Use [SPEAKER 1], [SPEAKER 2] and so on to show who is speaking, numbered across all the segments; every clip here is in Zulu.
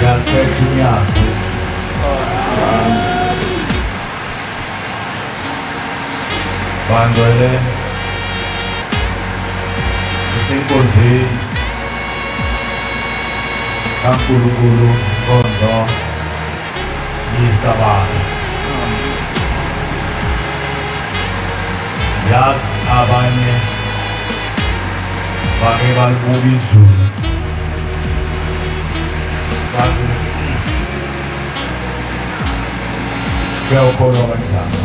[SPEAKER 1] Yalfetunyastus. Bandwele. Sisinkunzi. Kankulunkulu Nkonzo Yisabatha. Yazi abanye bake balibuka izulu. Bazi kuyawukholwa kanjani.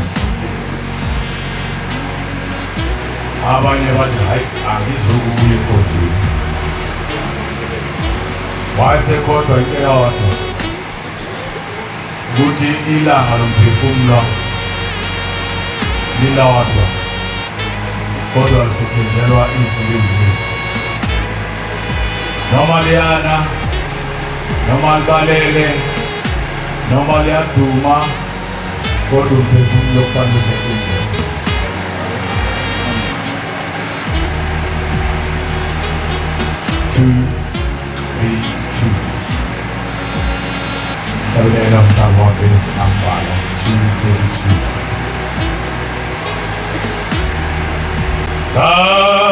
[SPEAKER 1] Abanye bathi hayi angizukubuya eNkonzweni. Wayesekhohlwa into eyodwa ukuthi ilanga lomphefumulo lilodwa kodwa lisethenzelwa izinto eziningi. Noma liyana, noma libalele, noma liyaduma, kodwa umphefumulo kufanele usethenzelwe. Stabela mtawabes ambala 232.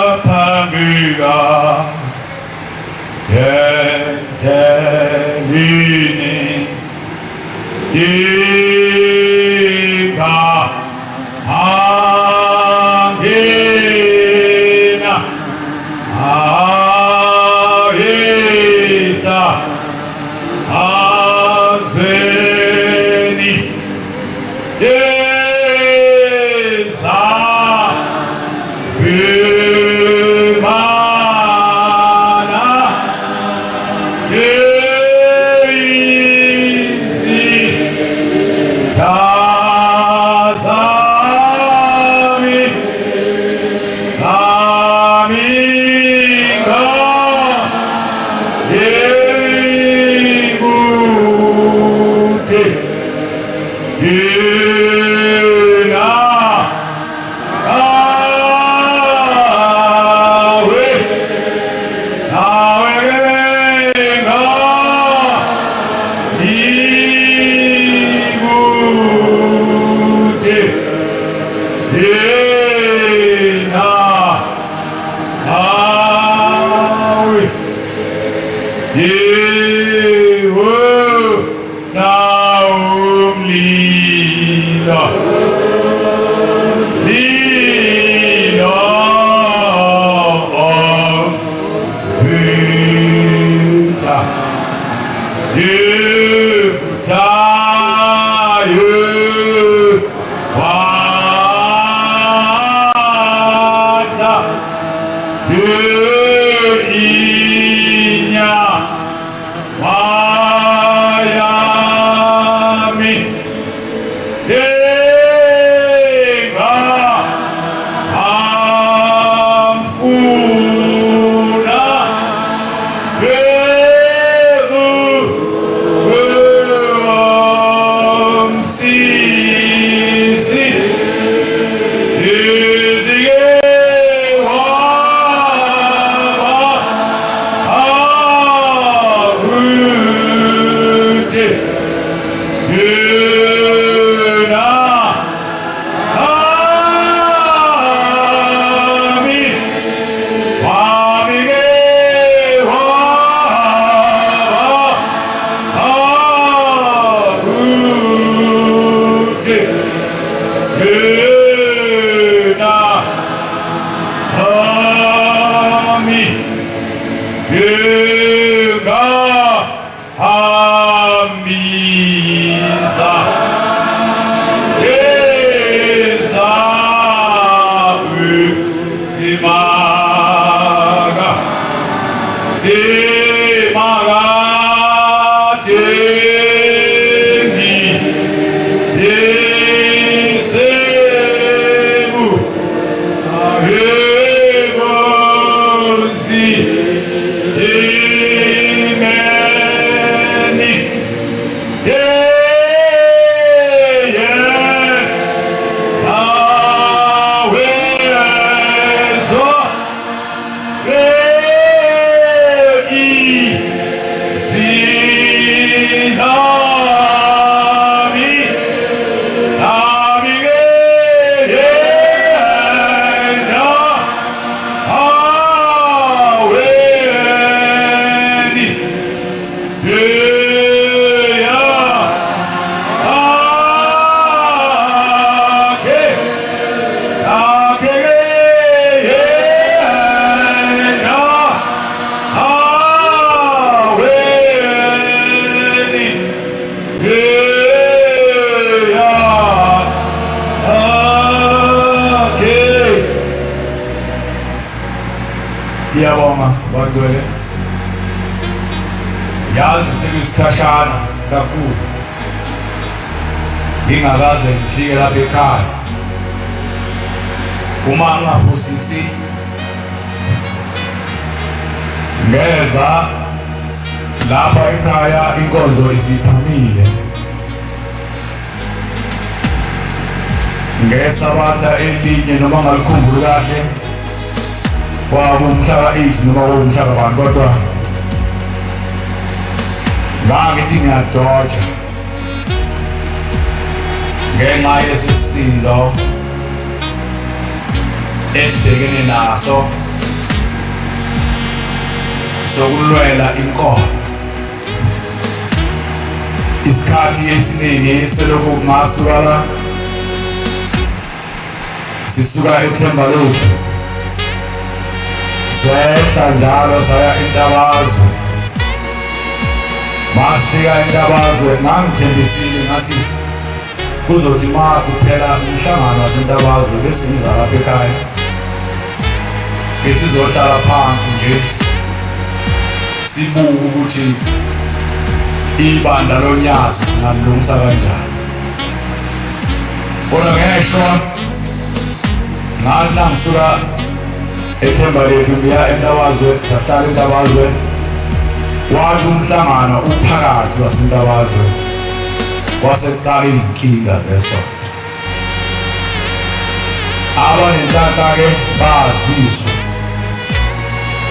[SPEAKER 1] Kapamiga yentelini ika angina aisa azeni esa firmana eisi tazami zaminga ebute ina awe awe venga ibute ina awe yewo naumlila lila vita yevuta yewata yeinya Miami, Dega, Amfuna, Deru, Sisi, Izige, Arute, Yuna, Ami, Amige, Arute, Yuna, Ami, Yuna, Amisa, Esaü, Simaga, Simaga, Temi, Yesebu, Ahebonzi, Imeni, See
[SPEAKER 2] Ngcwele yazi sekuyisikhashana kakhulu ngingakaze ngifike lapha ekhaya. Uma ngingaphosisi ngeza lapha ekhaya inkonzo isiphumile. Ngesabatha elinye noma ngalikhumbuli kahle kwakungumhla ka-8 noma kwakungumhla ka-1 kodwa ngangithi ngiyadoja ngenxa yesisindo esibhekene naso sokulwela inkomo. Isikhathi esiningi selokhu ngasuka la sisuka eThemba Lethu sehla njalo saya eNtabazwe. Masifika eNtabazwe ngangithembisile ngathi kuzothi ma kuphela umhlangano waseNtabazwe bese ngiza lapha ekhaya sizohlala phansi nje sibuke ukuthi ibandla lonyazi singalungisa kanjani. Kodwa ngeshwa ngathi ngisuka eThemba Lethu ngiya eNtabazwe, sahlala eNtabazwe. Wathi umhlangano uphakathi waseNtabazwe kwaseqala inkinga zesonto. Abanenhlanhla-ke baziswa,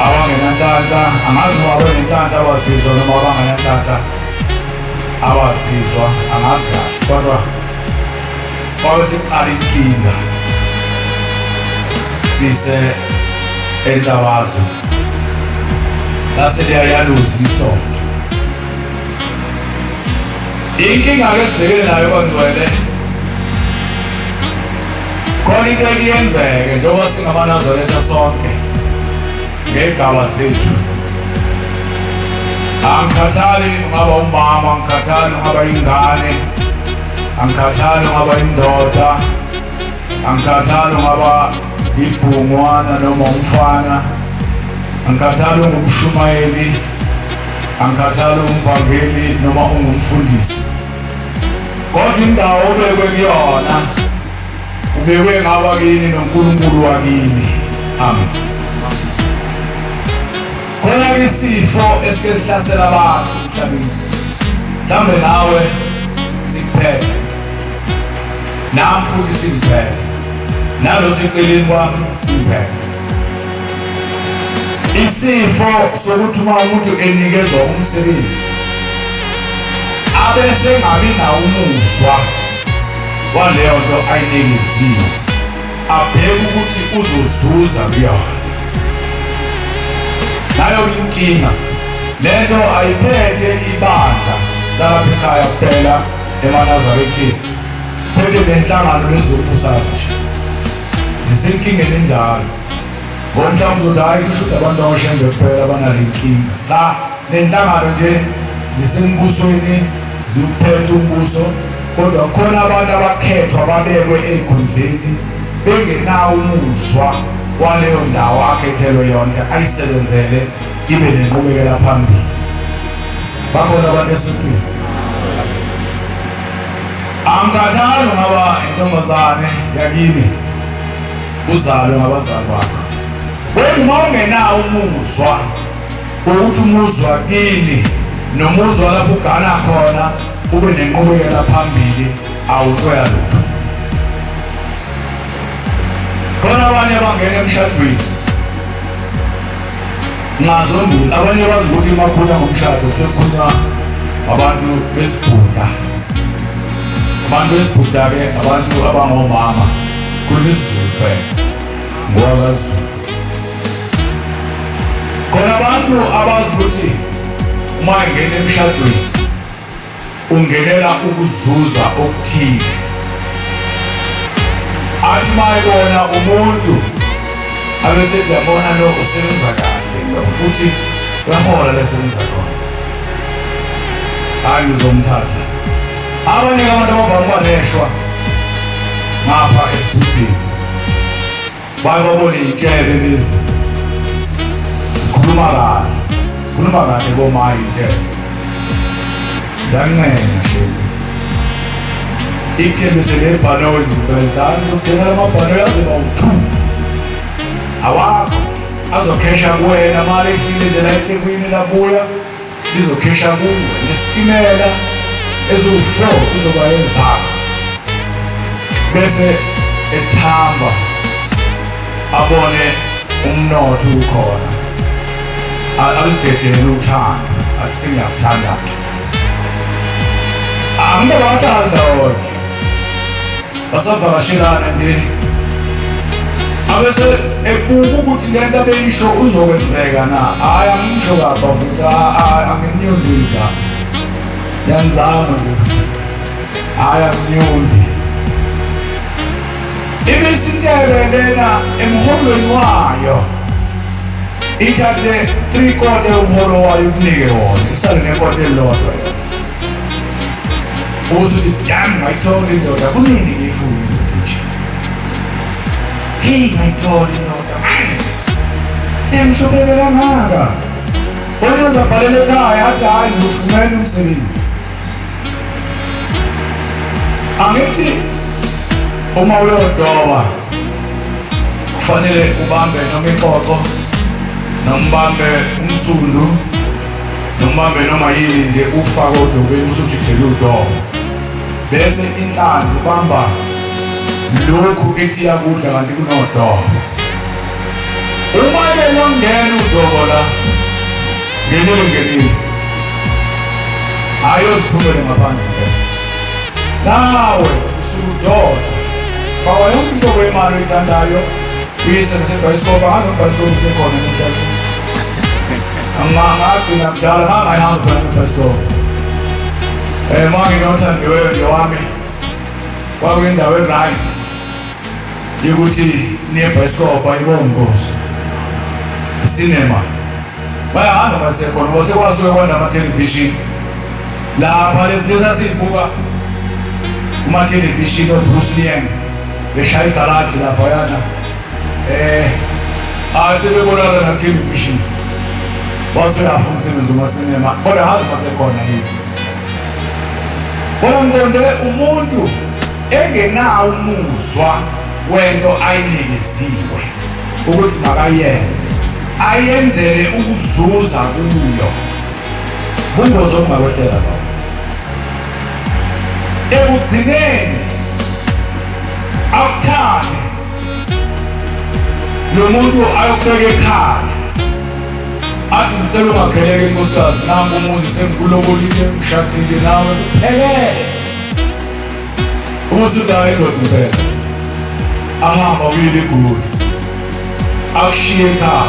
[SPEAKER 2] abangenanhlanhla angazi noma abanenhlanhla abazizwa noma abangenanhlanhla abazizwa angazi kahle, kodwa kwabe seqala inkinga sise eNtabazwe lase liyaluza isonto. Inkinga-ke esibhekene nayo kwaNgcwele khona into ekuyenzeke njengoba singamaNazaretha sonke ngey'gaba zethu. Angikhathali ungaba umama, angikhathali ungaba ingane, angikhathali ungaba indoda, angikhathali ungaba ibhungwana noma umfana, angikhathali ungumshumayeli, angikhathali ungumvangeli noma ungumfundisi. Kodwa indawo obekwe kuyona ubekwe ngabakini noNkulunkulu wakini. Amen. Khona isifo esike sihlasela abantu emhlabeni, mhlawumbe nawe sikuphethe, nami futhi singiphethe, nalo seceleni kwami singiphethe. Isifo sokuthi uma umuntu enikezwa umsebenzi abese ngabi nawo umuzwa waleyo nto ayinikeziwe, abheke ukuthi uzozuza kuyona. Nayo inkinga lento ayiphethe ibandla lapha ekhaya kuphela eManazarethini, phethe nenhlangano lezombusazwe nje zisenkingeni enjalo. Ngomhlawumbe uzothi hayi kushuda abantu abashembe kuphela abanale inkinga. Cha, nenhlangano nje zisembusweni ziwuphethe umbuso, kodwa khona abantu abakhethwa babekwe ey'khundleni bengenawo umuzwa waleyo ndawo akhethelwe yonke ayisebenzele ibe nenqubekela phambili. Bakhona abantu esontweni. Angikhathali ungaba intombazane yakini uzalwe ngabazali bakho, kodwa uma ungenawo umuzwa wokuthi umuzwa kini nomuzwa lapho ugana khona ube nenqubekela phambili, awutoya lutho. Khona abanye abangena emshadweni ngazombili, abanye bazi ukuthi makhulunywa ngomshado sekukhulunywa abantu besibhuda. Abantu besibhuda-ke abantu abangomama, khulunywa isiZulu kuphela, ngokwakaZulu. Khona abantu abazi ukuthi uma engena emshadweni ungenela ukuzuza okuthile. Athi uma ebona umuntu abesethi yabona lo usebenza kahle futhi uyahola lesebenza khona, hayi ngizomthatha. Abanye abantu abavame ubaneshwa ngapha esibhudini baye babone iy'tshebe lezi sikhuluma kahle komayithe dancena nje ithembise lebhanoyi ngibelani uzokuthenga amabhanoyi azoba u2 awakho azokhesha kuwena mali efile ndlela eThekwini labuya lizokhesha kuwe nesitimela eziwu4 uzoba yenzakho bese ethamba abone umnotho ukhona alidedele uthando athi sengiyakuthanda Anga bathanda wona basavakashelana nje abese ebuka ukuthi lento abeyisho uzokwenzeka na hayi angisho kabavuka anginyundika yanzama ukuthi hayi anginyundi ibisitebe lena emholweni wayo ithathe 3/4 umholo wayo kunike wona isale nekota elilodwa uthi yami ngayithola indoda kunini ngifuna nje hey ngayithola indoda sengishobele kangaka kodwa zabhalele ekhaya athi hayi ngifumene umsebenzi angithi uma uyodoba kufanele ubambe noma iqoqo nombambe umsundu nombambe noma yini nje ufaka odobeni usujikijela udoba bese inhlanzi bamba lokhu ethi yakudla kanti kunodoba uma ke longena udobo la ngenile ayoziphumele ngaphandle nawe usudoda faka yonke into wemali oyithandayo uyisebenzise ebhayisikobho anobhayisikobho usekhona emhlabeni angagcina kudala ngangayihamba khona ebhayisikobho manginothandiweyo nje wami kwakuyindawo e-right yokuthi nebhayisikobho ayibongozi isinema bayahamba basekhona basekwazi ukwenza amathelevishini lapha lesasiyibuka kumathelevishini oBruce Lee beshaya igaraji laphayana asebebonana na-television wasuyafuna umsebenzi umasinema kodwa hazi masekhona yini bona ngiqonde umuntu engenawo umuzwa wento ayinikeziwe ukuthi makayenze ayenzele ukuzuza kuyo bungozi obungakwehlela lapho ekugcineni akuthathe lo muntu ayokubeka ekhaya athi ngicela ungakheleke inkosikazi nami umuzi sengikulobolile ngishadile nawe kuphelele umuzi udayo indoda impela ahamba uyile iguli akushiye ekhaya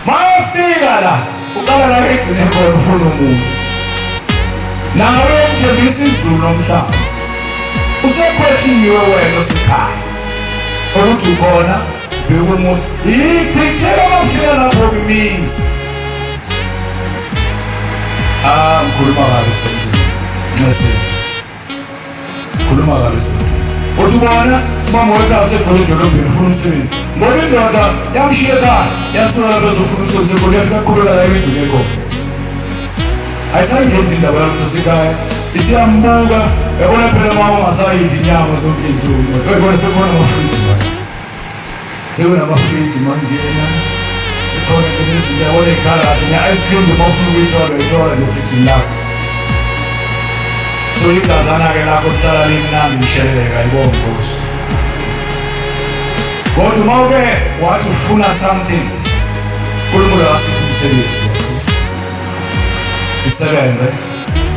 [SPEAKER 2] mayefika la uqala la egcine khona ufuna umuntu nawe emthembisa izulu nomhlaba usekhwehliwe wena osekhaya ukuthi ukhona bekumuntu ichithela bafika lapho kwimizi ngikhuluma kabi sendini khuluma kabi sendini uthi ubona umama wethu asekhona edolobheni ufuna umsebenzi ngoba indoda yamshiya ekhaya yasuka lapho ezofuna umsebenzi ekhona yafika qhubeka la emendweni ekhona ayisangeni indaba yalo ntosekhaya isiyambuka yabona phela mama ungasayidli inyama zonke insuku uyibona sekhona amafriji manje sekhona amafriji manjena sekhona nezinto yabona ekhaya kahle nya-ice cream noma ufuna ukuyithola ngefrijini lakho so igazana-ke lakho lihlala limnandi lisheleleka yibona Nkosi kodwa uma uke wathi ufuna something uNkulunkulu akasiphi umsebenzi sisebenze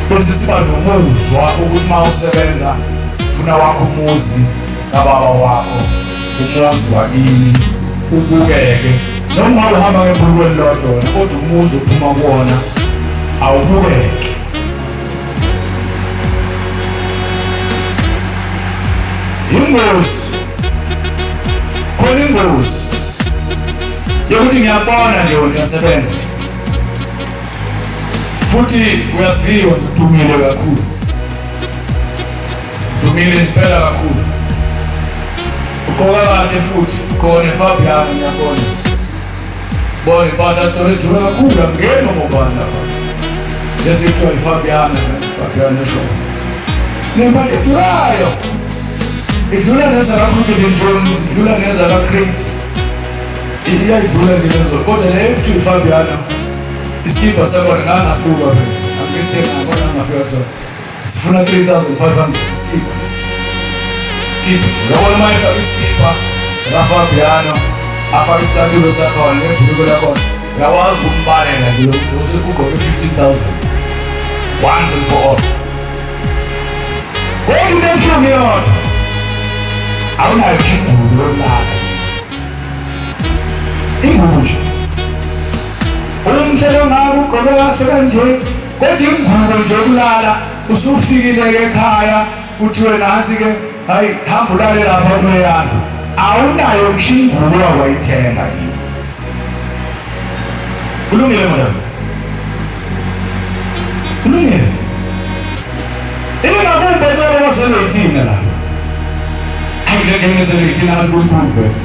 [SPEAKER 2] bese siba nomuzwa ukuthi uma usebenza ufuna wakho umuzi kababa wakho umuzi wakini ubukeke noma uhamba ngebhuluko elilodwa kodwa umuzi uphuma kuwona awubukeke ingozi khona ingozi yokuthi ngiyabona nje wena uyasebenza futhi uyaziwa udumile kakhulu udumile impela kakhulu ugqoka kahle futhi khona eFabian ngiyabona bona impahla zitolo ezidura kakhulu angeni ngobani lapha lezi kuthiwa iFabiana show nempahla edurayo idlula nezaka-Crooked and Jones idlula nezaka-Crate iyayidlula lezo kodwa leyo kuthiwa iFabiana isikibha sakhona ngangasibuka phela angisengabona ngafika kusona sifuna 3,500 isikibha uyabona uma efaka isikibha sikaFabiana afake isicathulo sakhona nebhuluko lakhona uyakwazi ukumbalela nje usukugobe 15,000 once and for all kodwa into emhlawumbe yodwa awunayo ingubo yokulala ingubo nje umhlelo ngabe ugqoke kahle kanje kodwa ingubo nje yokulala usufikile-ke ekhaya kuthiwe nansi-ke hayi hamba ulale lapha kweyandlu awunayo ngisho ingubo wayithenga yini kulungile madam kulungile ingabumbe kaba wasele-18 la hayi leke ngesele-18 abantu kulukulu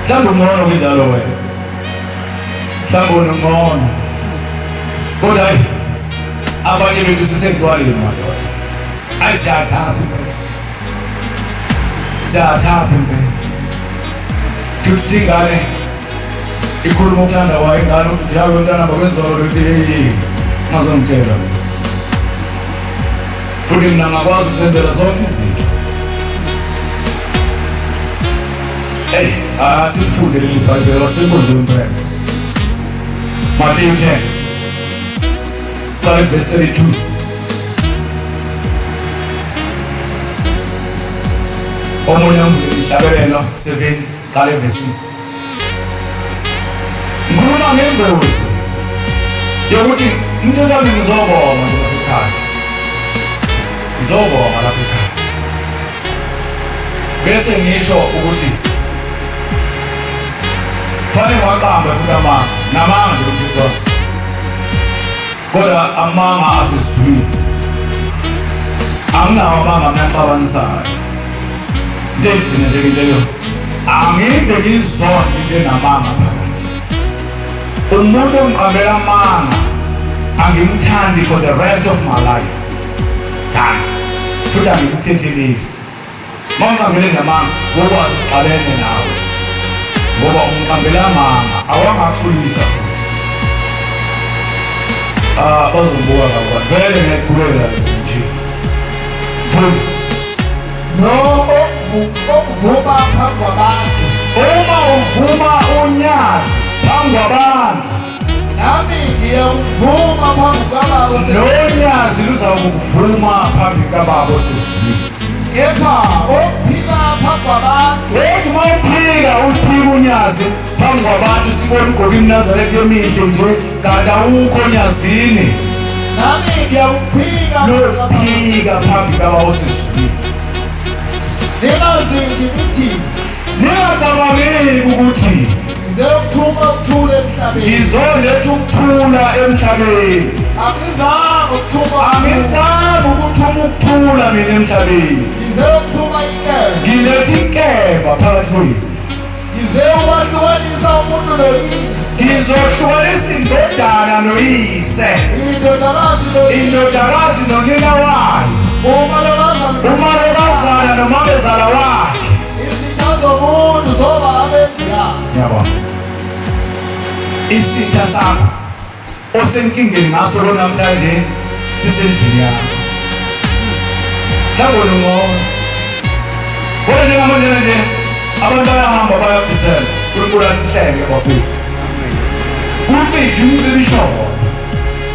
[SPEAKER 2] mhlawumbe ungcono kwinjalo wena mhlawumbe ungcono kodwa hayi abanye bethu sisentwaleni madoda hayi siyathapha impela tuthi ingane ikhuluma ukuthanda wayo ingane ukuthi yawe mntana bakwezolo lethi ngazongitshela futhi mina ngakwazi ukusenzela zonke izinto sikufunde leli bhayibheli asikuzwe impela Matthew 10 qala verse 32 omunye umhlabelelo 70 qala verse ngikhuluma ngembuzi yokuthi umthethami ngizobonga lapha ekhaya ngizobonga lapha ekhaya bese ngisho ukuthi fanele waqamba kukamama namanga nje umthetho kodwa amanga asizwini anginawo amanga anaxabanisayo ndendina nje leyo angive ngizona into enamanga phakathi umuntu ongiqambela amanga angimthandi for the rest of my life kanti futhi angimthetheleli uma ungiqambele namanga wokwazi sixabene nawe ngoba umqambela amanga awangakhulisa futhi bazombuka kakhulu vele ngiyakhulela nje
[SPEAKER 3] Ukuvuma phambi kwabantu
[SPEAKER 2] uma uvuma unyazi phambi kwabantu
[SPEAKER 3] nami ngiyavuma phambi kwababa
[SPEAKER 2] nonyazi luzakuvuma phambi kababa osezulwini
[SPEAKER 3] kepha ukuphika phambi kwabantu
[SPEAKER 2] uma uphika unyazi phambi kwabantu sibona ugqoke iNazaretha emihle nje kanti awukho onyazini
[SPEAKER 3] nami ngiyakuphika
[SPEAKER 2] lophika phambi kababa osezulwini ningacabangeli ukuthi
[SPEAKER 3] ngizokuthuma ukuthula emhlabeni
[SPEAKER 2] ngizoletha ukuthula emhlabeni angizange ukuthuma ukuthula mina emhlabeni
[SPEAKER 3] ngizokuthuma inkemba
[SPEAKER 2] ngiletha inkemba phakathi kwenu
[SPEAKER 3] ngizokwahlukanisa umuntu noyise
[SPEAKER 2] ngizohlukanisa indodana noyise indodakazi nonina wayo umalokazana nomabezala wakhe
[SPEAKER 3] izitha zomuntu zoba abendlu yakhe
[SPEAKER 2] yabona isitha sakho osenkingeni ngaso lo namhlanje sisendlini yakho mhlawumbe ungcono kodwa njengamanje nje abantu bayahamba bayabhisela uNkulunkulu anihlenge bafowethu kumfethu umcibisholo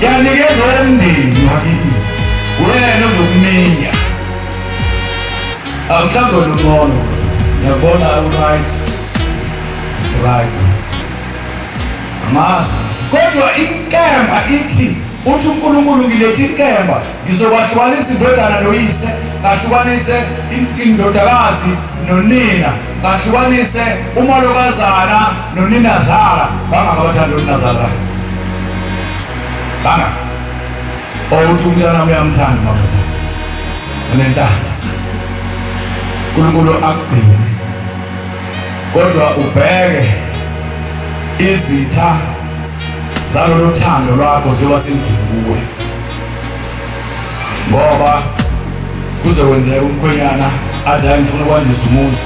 [SPEAKER 2] yanikezwa umndeni wakini wena ozokuminya mhlawumbe ungcono ngiyabona right amazi kodwa inkemba ithi uthi uNkulunkulu ngilethe inkemba ngizokwahlukanisa indodana noyise ngahlukanise indodakazi nonina ngahlukanise umalokazana noninazala bangabathanda uninazala banga uthi umntana uyamthanda mabazana unentanda uNkulunkulu akugcine kodwa ubheke izitha zalolu thando lwakho ziyoba sendlini kuwe, ngoba kuzokwenzeka umkhwenyana athi hayi ngifuna ukwandisa umuzi.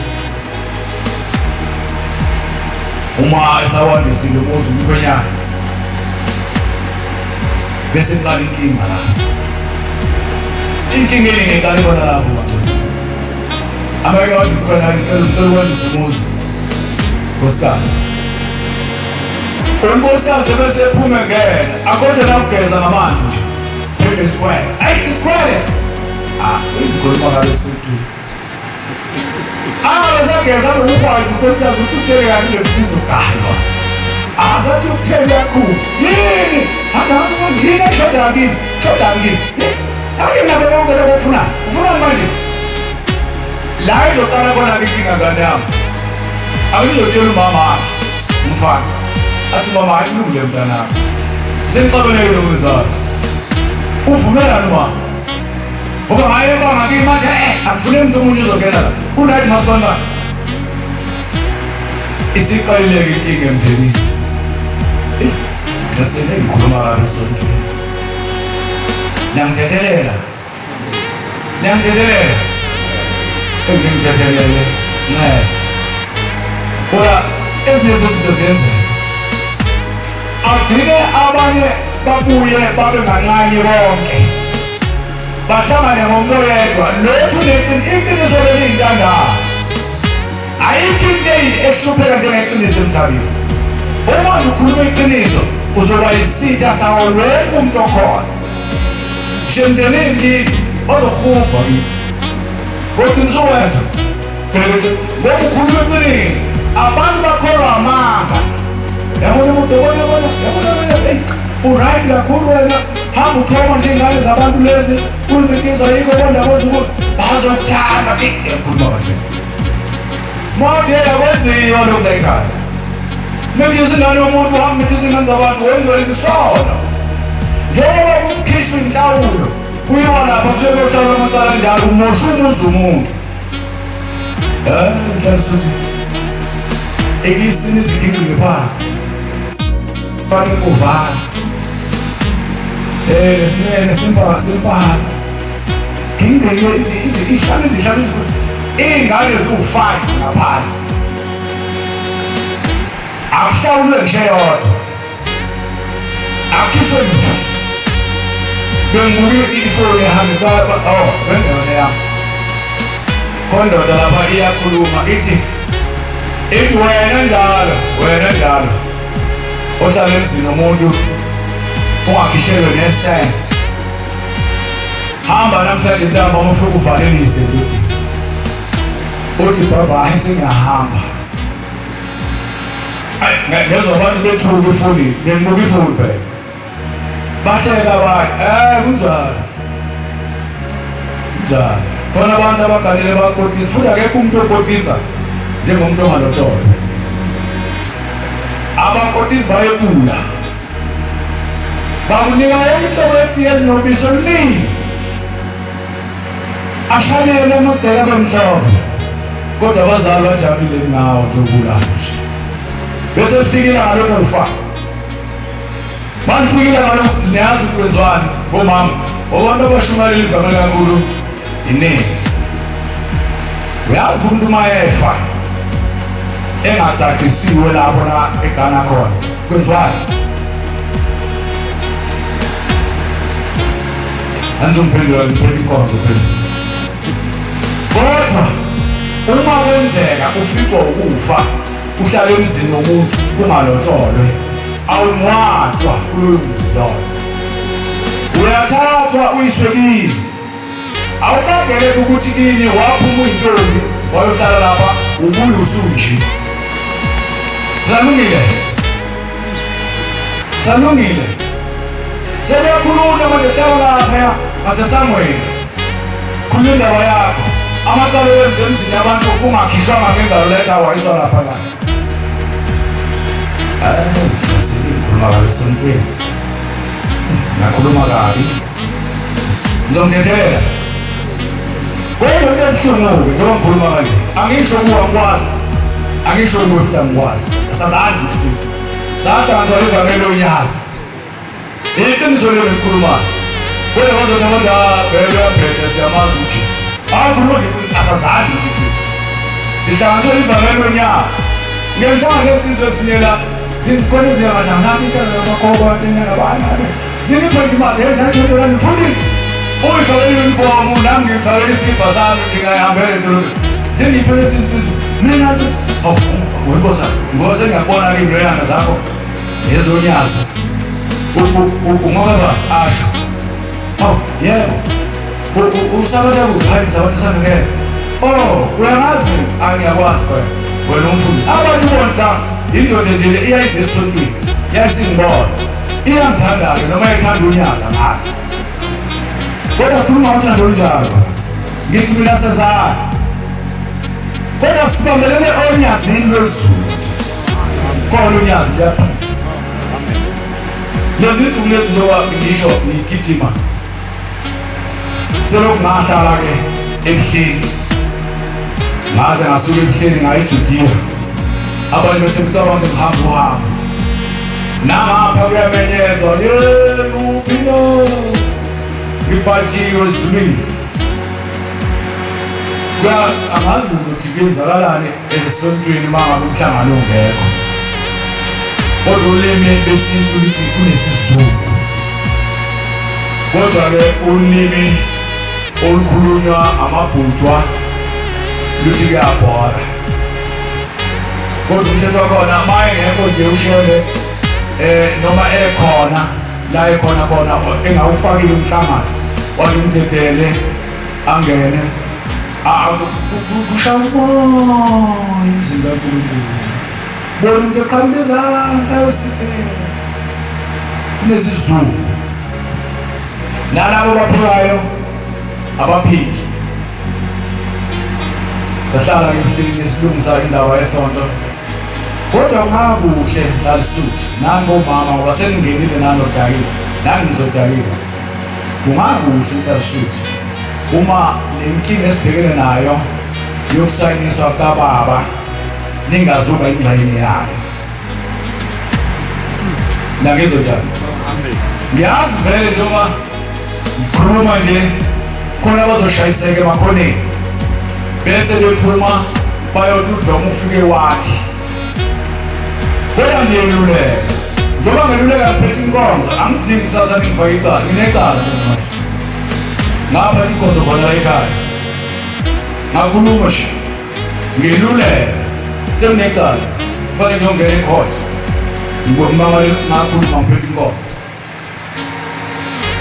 [SPEAKER 2] Uma esawandisile umuzi umkhwenyana bese kuqala inkinga la. Inkinga engingekali bona lapho amake wathi khona ngicela ukwandisa umuzi nkosikazi. Unkosikazi bese ephume ngena akhonje la ugeza ngamanzi nje phethe isikwele. Ayi isikwele ngikholwa ngalesintu besageza lokwazi unkosikazi uthi uthele kanti lezizogaywa azathi ukuthele kakhulu yini akazi yini shoda ngini akuyinabo bonke lokufuna manje la izoqala khona inkinga ngane yami. Akuzotshela umama umfana athi mama akulungile mntana sengixabeleke nomzala uvumelana mama ngoba ngaye bangakini manje akufune umuntu omunye uzongena la unathi masibamba isiqalileke inkinga emndenini. Nasele ngikhuluma kabi sontweni niyangithethelele engimthethelele nqese kodwa ezinye zezinto ziyenzeka agcine abanye babuye babe ngancane bonke bahlangane ngomoya yedwa lothu iqiniso leliyintandane ayikho into ehlupheka njengeqiniso emhlabeni. Uma ukhuluma iqiniso uzoba isitha sawo wonke umuntu okhona njemndenini ozohubha kodwa ngizowenza ngoba ukhuluma iqiniso abantu bakholwa amanga. Yabona umuntu uright kakhulu wena hamba ukhoma njengane zabantu lezi ulimitiza yiko kodwa bozukuthi bazokuthanda ekhuluma kahle mode yakwenziwa lokhu la ekhaya. Mekuze ingane yomuntu uhambile izingane zabantu wenza isono njengoba kukhishwa inhlawulo kuyiwa lapha kusuke kuyohlawula amacala njalo umosha umuzi umuntu hlasuthi ekisini izinkinga ngephansi fake kuvana nesinene simpala ngingeke izihlala iy'ngane ziwu-5 ngaphandle akuhlawulwe nje yodwa akhishwe lutho bengibuke ifoni ehambe bengeyona yami khondoda lapha iyakhuluma ithi wena njalo ohlala emzini omuntu ungakhishelwe nesenti hamba namhlanje ntamba uma ufike uvalelise uthi baba hayi sengiyahamba ngezwa abantu bethuka efonini ngibuka ifoni phela bahleka bathi kunjani khona abantu abaganile bakotisa futhi akekho umuntu okotisa njengomuntu ongalotsholwa. Abakotisi bayebula bakunika yonke inhlobo ethile nobisi oluningi ashalele amadela abamhlophe kodwa abazali bajabulile ngawo nje ubulala nje bese lifikile ngalokho kufa manifikile ngalokho niyazi ukwenzwani bomama abantu abashumayela igama likaNkulu iningi uyazi umuntu uma efa engacacisisiwe lapho la egana khona kwenzwani angizomphendula ngiphethe inkonzo phela kodwa uma kwenzeka ufikwa ukufa uhlala emzini womuntu ungalotsholwe awungcwatshwa kuloyo muzi loyo uyathathwa uyiswe kini awukageleki ukuthi kini waphuma uyintombi wayohlala lapha ubuye usunje Salungile sebeyakhuluma manje hlala lapha ngasesamweni khuluma indaba yakho amacala wenze emzini abantu ungakhishwanga ngengalo letha wayiswa lapha la sikhuluma kabi sontweni nakhuluma kabi ngizomthethelela kodwa into ebuhlungu-ke njengoba ngikhuluma kanje angisho kuwa ngikwazi angisho kuwe futhi angikwazi asazanzi ukuthi Sahlanganyezwa ivangeli lonyasi. Iqiniso lelo likhulumayo. Kodwa bazona abantu abheke siyamazi nje. Akulo asazali nje. Sihlanganyezwa ivangeli lonyasi. Ngempela lesizwe sinyela sikhona izinto ngathi into yamakhoba athena abanye. Siniphe imali endathi lana mfundisi. Uyifakele uniform nami ngifakele isikipha sami ngingayihambele ndolo. Siniphe lesizwe. Mina nje ngoba ngiyabona ke into yana zakho ezonyazo. Ngoba asho. Yebo. Usabona ukuthi sabathana ngeke. Uyamazi angiyakwazi phela. Wena umfundi. Abantu bonke indoda nje iyayisesontweni. Yasingibona. Iyamthanda ke noma ethanda unyaza ngazi. Kodwa khuluma uthando njalo. Ngithi mina sezana. Kodwa sibambelele onyazini lwezulu. Khona unyazi lapha. Lezi zinto lezi ndoba ngisho ngigijima. Selokhu ngahlala ke ebuhleni. Ngaze ngasuka ebuhleni ngayijudiya. Abantu bese kucabanga ngihambo wami. Nama kuyamenyezwa yelupino. Ngiphathiwe zimini. Angazi ukuthi kwenzakalani esontweni mangabe umhlangano ungekho. Kodwa ulimi besintu lithi kunesizulu. Kodwa-ke ulimi olukhulunywa amabhutshwa luthi kuyabhora. Kodwa umthetho wakhona uma engekho nje ushone noma ekhona la ekhona khona engawufakile umhlangano walumthethele angene kushaya umoya umzimba kaNkulunkulu. Bona into eqhamuka ezansi ayosithela kunezizulu. Nalabo baphiwayo abaphiki. Sahlala ke ebuhleni silungisa indaba yesonto. Kodwa ngakuhle lalisuthi nango mama ngoba seningenile nanodakile nangizodakile. Kungakuhle lalisuthi uma lenkinga esibhekene nayo yokusayiniswa kababa ningazuba ingxenye yayo. Nangizodakile. Ngiyazi vele njengoba ngikhuluma nje khona bazoshayiseka emakhoneni. Bese bephuma bayothi udlomo ufike wathi. Kodwa ngiyeluleka. Ngoba ngeluleka ngiphethe inkonzo, angidingi kusasa ngifake icala, nginecala manje. Ngapha inkonzo khona la ekhaya. Ngakhuluma nje. Ngiyeluleka. Senginecala. Kufanele ngiyongena ecourt. Ngibona ngakhuluma ngiphethe inkonzo.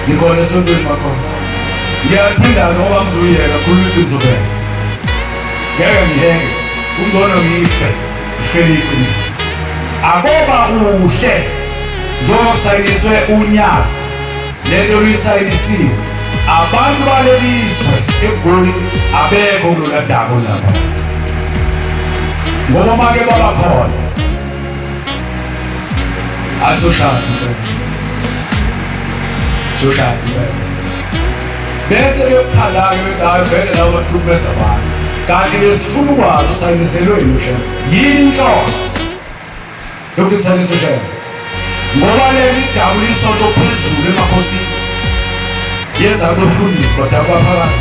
[SPEAKER 2] Ngikhona esontweni makhona. Ngiyaphinda ngoba ngizoyeka khuluma into ngizobeka. Ngeke ngihenge. Ungcono ngife. Ngifele iqiniso. Akoba kuhle njengoba sayiniswe unyazi lento luyisayinisiwe abantu balelizwe eGoli abekho kulona dako lapha ngoba make baba khona asoshadi bese bekhala-ke bethi hayi vele labo bahlukumeza abantu kanti besifuna ukwazi usayiniselwe yisho yini inhloso lokhu kusayinisa usheya ngoba leli dabu lisonto phezulu emakhosini yeza kubefundisi badabuka phakathi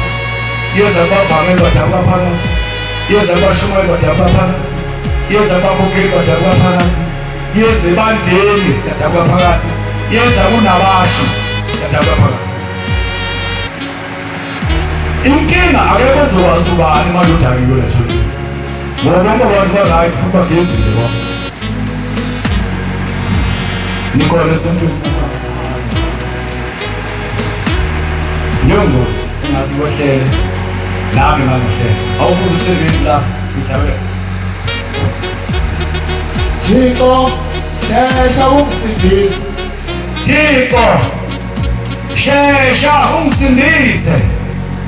[SPEAKER 2] yeza kubavangeli badabuka phakathi yeza kubashumayeli badabuka phakathi yeza kubabukeli badabuka phakathi yeza ebandleni badabuka phakathi yeza kunabasho badabuka phakathi. Inkinga akekho ozokwazi ubani uma lodakiwe leso ngoba bonke abantu ba-right futhi bagezile bona nikhona esontweni nyongozi engasibohlele nami ngangihlele awufuna usebenzi la mhlawumbe
[SPEAKER 3] Thixo shesha ungisindise.
[SPEAKER 2] Thixo shesha ungisindise.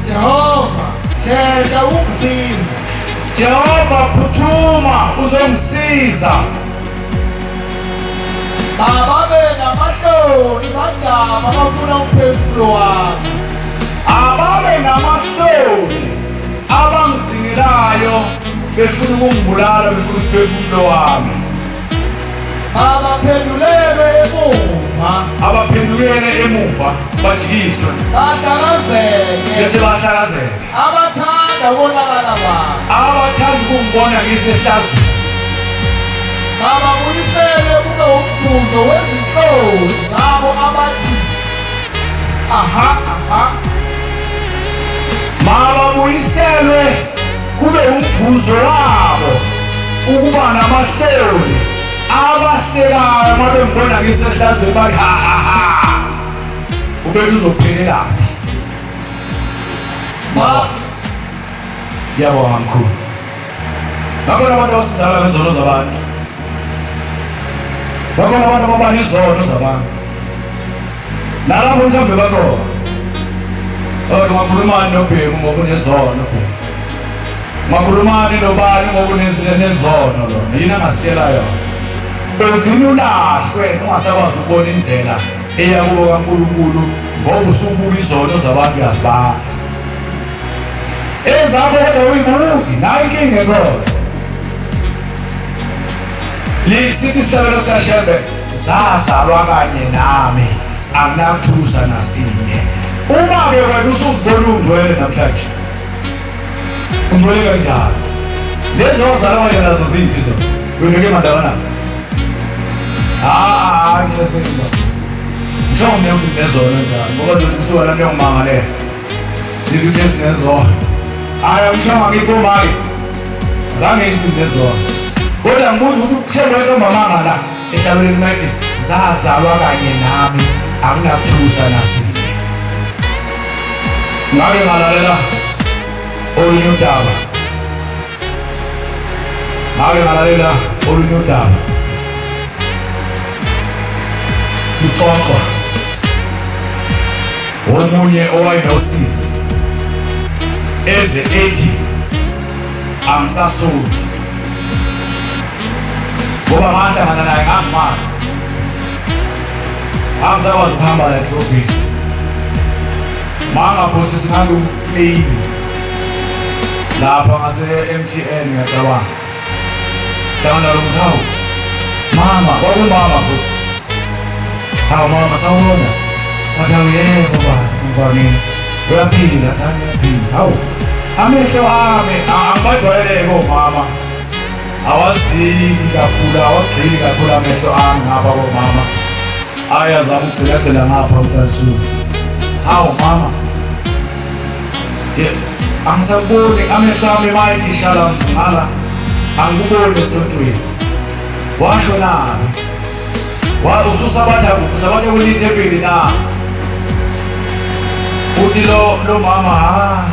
[SPEAKER 3] Jehova shesha ungisize.
[SPEAKER 2] Jehova phuthuma uzongisiza.
[SPEAKER 3] Baba benamahloni bajama bafuna umphefumulo wami.
[SPEAKER 2] Ababe namahloni abangizingelayo befuna ukungibulala befuna umphefumulo wami.
[SPEAKER 3] abaphendulele emuva
[SPEAKER 2] abaphendukele emuva bajikiswe
[SPEAKER 3] bahlakazeke
[SPEAKER 2] bese bahlakazeka
[SPEAKER 3] abathanda ukonakala kwabo
[SPEAKER 2] abathanda ukungibona ngisehlazweni
[SPEAKER 3] ababuyisele kube umvuzo wezinhlozi zabo abathi aha
[SPEAKER 2] mababuyiselwe kube umvuzo wabo ukuba namahloni abahlekayo uma bengibona ngisehlazweni bathi ha ubethu uzophelelaphi ngiyabonga mkhulu bakhona abantu abasizala ngezono zabantu bakhona abantu ababana izono zabantu nalabo mhlawumbe bakhona ungakhulumani nobhemu ngoba unezono ungakhulumani nobani ngoba unezono lona yini angasitshela yona ugcina ulahlwe ungasakwazi ukubona indlela eya kubo kaNkulunkulu ngoba usubuka izono zabantu yazibala ezakho kodwa uyibuki nayo inkinga ekhona sithi isihlabelo sikaShembe zazalwa kanye nami anginakuthusa nasinye uma-ke wena usuzibona ungcwele namhlanje ungcwele kanjani lezi owazalwa kanye nazo ziphi zona uyoneke mandabana ngiyasenza ngisho mne ukuthi nginezono njani ngoba kusuka la nto yongimangalela ndithi ukuthi ezinezono hhayi angishonga ngiphuma-ke zange ngithi nginezono kodwa ngibuza ukuthi ukuthemba wentombamanga la ehlabeleni mayithi zazalwa kanye nami akunakuthusa nasinye ngake ngalalela olunye udaba uxoxwa omunye owayenosizi eze ethi angisasoli ngoba ngahlangana naye ngangimazi angisakwazi ukuhamba la edrobheni mangaphosisi ngalupleyini lapha ngase-MTN ngiyacabanga hlangana lo muntu hawu mama kwakumama futhi hawu mama sawubona wathi hawu yebo mfangini uyaphila uyaphila hawu amehlo ami angibajwayeleke omama awaziki kakhulu awagxili kakhulu amehlo ami ngapha komama ayazama ukugciladela ngapha uhlasuthi hawu mama angisaboni amehlo ami mayithi shala mzimala angikuboni esontweni washo nami ususabatha kulithempeli na uthi lo mama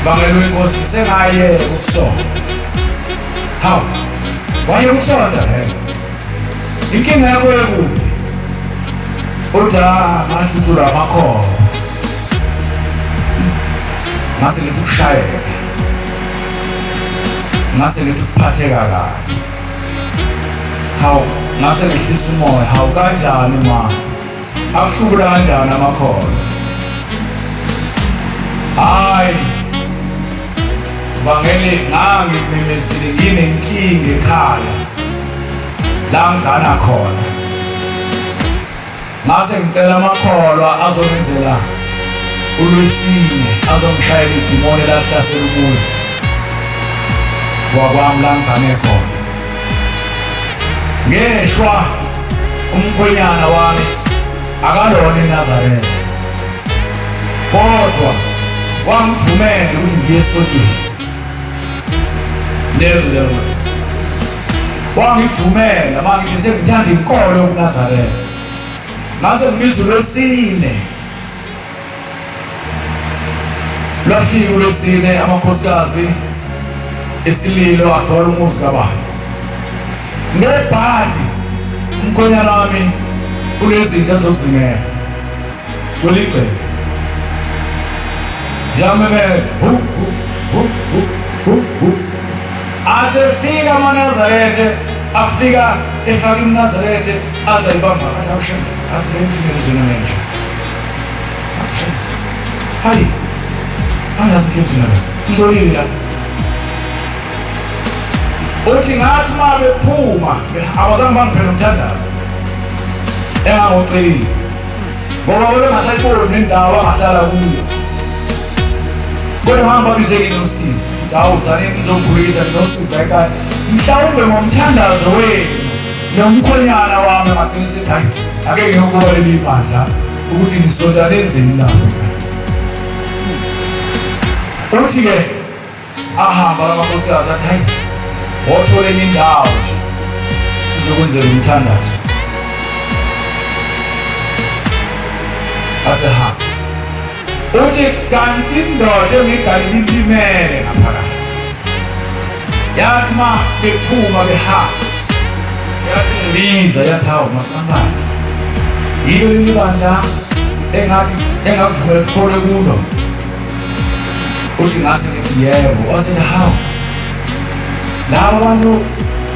[SPEAKER 2] bangelwe inkosi sengayeka ukusonda hawu wayeka ukusonda inkinga yakho ekuphi kodwa ngahluthula amakhono ngase ngithi ukushayeka ngase ngithi ukuphatheka kabi hawu ngase ngihlisa umoya hawu kanjani ma akuhlubula kanjani amakhono hayi bangele ngangimemezile nginenkinga ekhaya la ngidana khona ngase ngicela amakholwa azongenzela uLwesine azongishayela idimoni elahlasela umuzi wakwami la ngigane khona ngeshwa umkhwenyana wami akalona eNazaretha kodwa wangivumela ukuthi ngiye esontweni lezo wangivumela manje sengithanda inkolo yokuNazaretha ngase ngibiza uLwesine lwafika uLwesine amakhosikazi esililo akhola umuzi kababa ngebhathi umkhonyana wami kunezinto zokuzingela kuligceke ziyamemeza asefika amaNazaretha afika efaka iNazaretha azayibamba awusha asebenzile nje hayi angazi ngizina ngizolila uthi ngathi uma bephuma abazange bangiphela umthandazo engangoceli ngoba bebengasayiboni indawo abangahlala kuyo kodwa hamba bizeke nosisi hawu zane ngizomkhulisa nosisi ekhaya mhlawumbe ngomthandazo wenu nomkhonyana wami emagcini hayi ake ngiyokuba leli bandla ukuthi ngisonta lenzeni lapho uthi-ke ahamba amakhosikazi athi hayi wothole enye indawo nje sizokwenzela umthandazo asehamba uthi kanti indoda engigalile impimele ngaphakathi yathi ma bephuma behamba yathi ngibiza yathi hawu masihambane yilo leli bandla engakuvumela ukukhole kulo uthi ngase ngithi yebo wasethi hawu laba bantu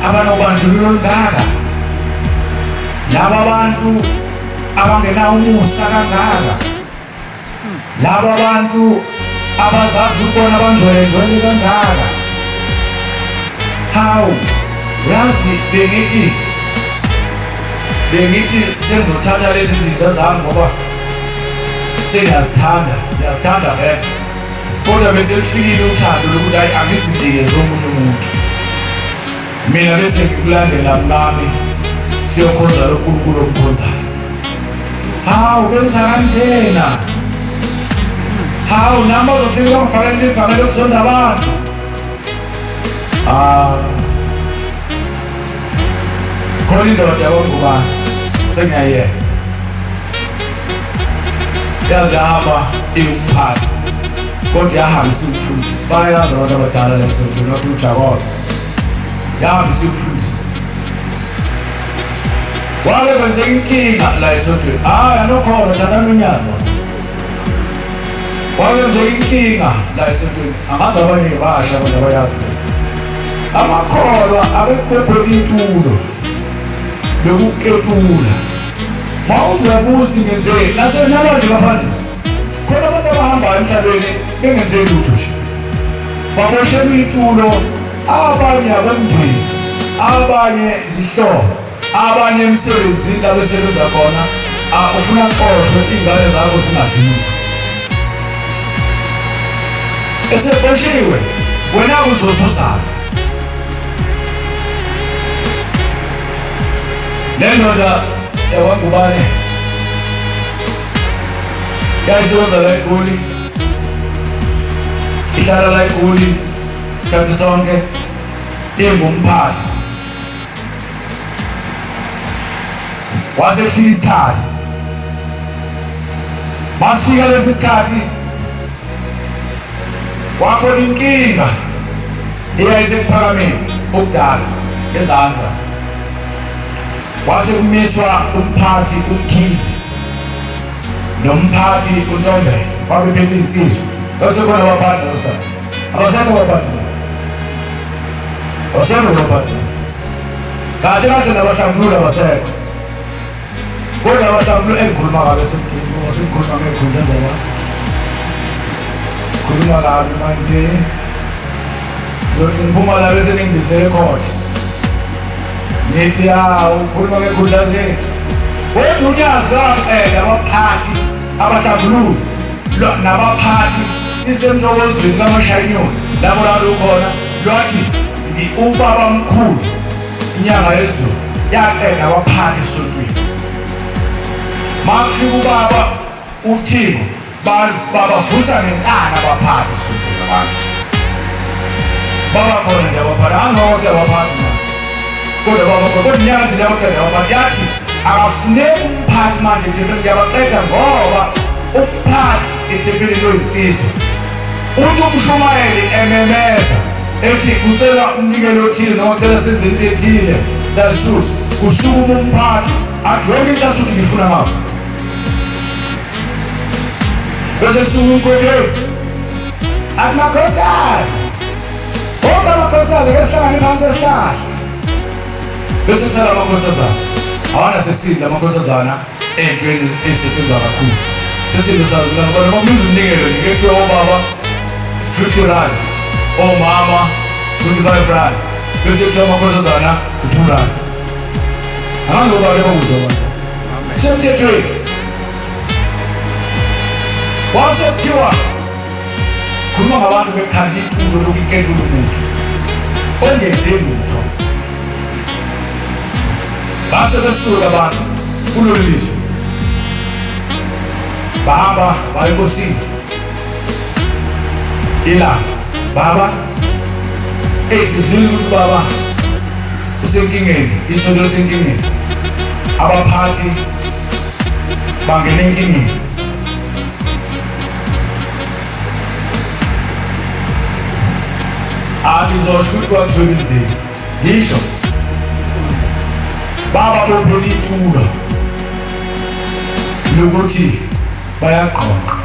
[SPEAKER 2] abanobandlululo olungaka laba bantu abangenawo umusa kangaka laba bantu abazazi ukubona abangcwele kangaka hawu yazi bengithi sengizothatha lezi zinto zami ngoba ngiyazithanda vele kodwa bese lifikile uthando lokuthi hayi angizidike zomunye umuntu mina bese ngikulandela mnami siyokhonza lonkulunkulu omkhonzayo hawu benza kanjena hawu nami bazofika bangifakele igama lokusonda abantu khona indoda yakwangubane sengiyayiyela yaze yahamba iwumphathi kodwa yahamba isukufundisa bayazi abantu abadala lesonto nokuthi uJakobe yahamba isukufundisa wabe kwenzeka inkinga la esontweni anokhona thandana unyazo wabe kwenzeka inkinga la esontweni angazi abanye basha abantu abayazi amakholwa abekubekwe itulo lokukepula mawuzabuza ngenzeni nasenamanje ngaphandle khona abantu abahambayo emhlabeni bengenzeli lutho nje baboshela itulo abanye abemndeni abanye izihlobo abanye emsebenzini la besebenza khona ufuna qoshwe ingane zakho zingadluli eseboshiwe wena uzozuzana lendoda yakwangubane yayisebenza la eGoli ihlala la eGoli isikhathi sonke ingumphathi wasefika isikhathi masifika lesi sikhathi wakhona inkinga eyayisephakameni okudala ezansi wase kumiswa umphathi uMkhize nomphathi uNtombela babephethe insizwa bese khona abaphathi nosikhathi abasekho abaphathi kahle kahle nabahlangulula abasekho kodwa abahlangulula engikhuluma ngabe sesikhuluma ngekhundla khuluma kabi manje zothi ngiphuma la bese ngindisele court nithi ukhuluma ngekhundla zethu kodwa uyazi abaphathi abahlangulula nabaphathi sisemntokozweni kaMashanyoni lapho khona lwathi ubaba mkhulu inyanga yezulu yaqeda abaphathi esontweni makufika ubaba uThixo babavusa ngenkani abaphathi esontweni abantu baba khona nje abaphathi angose abaphathi kodwa baba kodwa inyanzi liyaqeda abaphathi yathi akafuneki umphathi manje eThekwini ngiyabaqeda ngoba umphathi eThekwini loyinsizwa uthi uMshumayeli ememeza ethi kucela umnikelo othile noma ucela senze into ethile lasuthu kusukuma umphathi athi yonke into asuthi ngifuna ngapho bese kusuka uNkwenkweni athi makhosikazi bonke amakhosikazi ake sihlangane phansi esihlahla bese kusala amakhosazana awana sesile amakhosazana ey'ntweni ezisetshenzwa kakhulu sesile sazilana kodwa makubiza umnikelo nje kuthiwa obaba 50 rand omama 25 rand bese kuthiwa amakhosazana uthulana angangoba lebakuzona semthethweni wase kuthiwa khuluma ngabantu bekhanda itulo lokuketula umuntu ongenze lutho base besuka abantu kulolu lizwe bahamba baye enkosini ila baba sizwile ukuthi baba usenkingeni isonto lisenkingeni abaphathi bangena enkingeni alizosho ukuthi kwakuthiwa inzima ngisho baba bophela itulo lokuthi bayaqoqa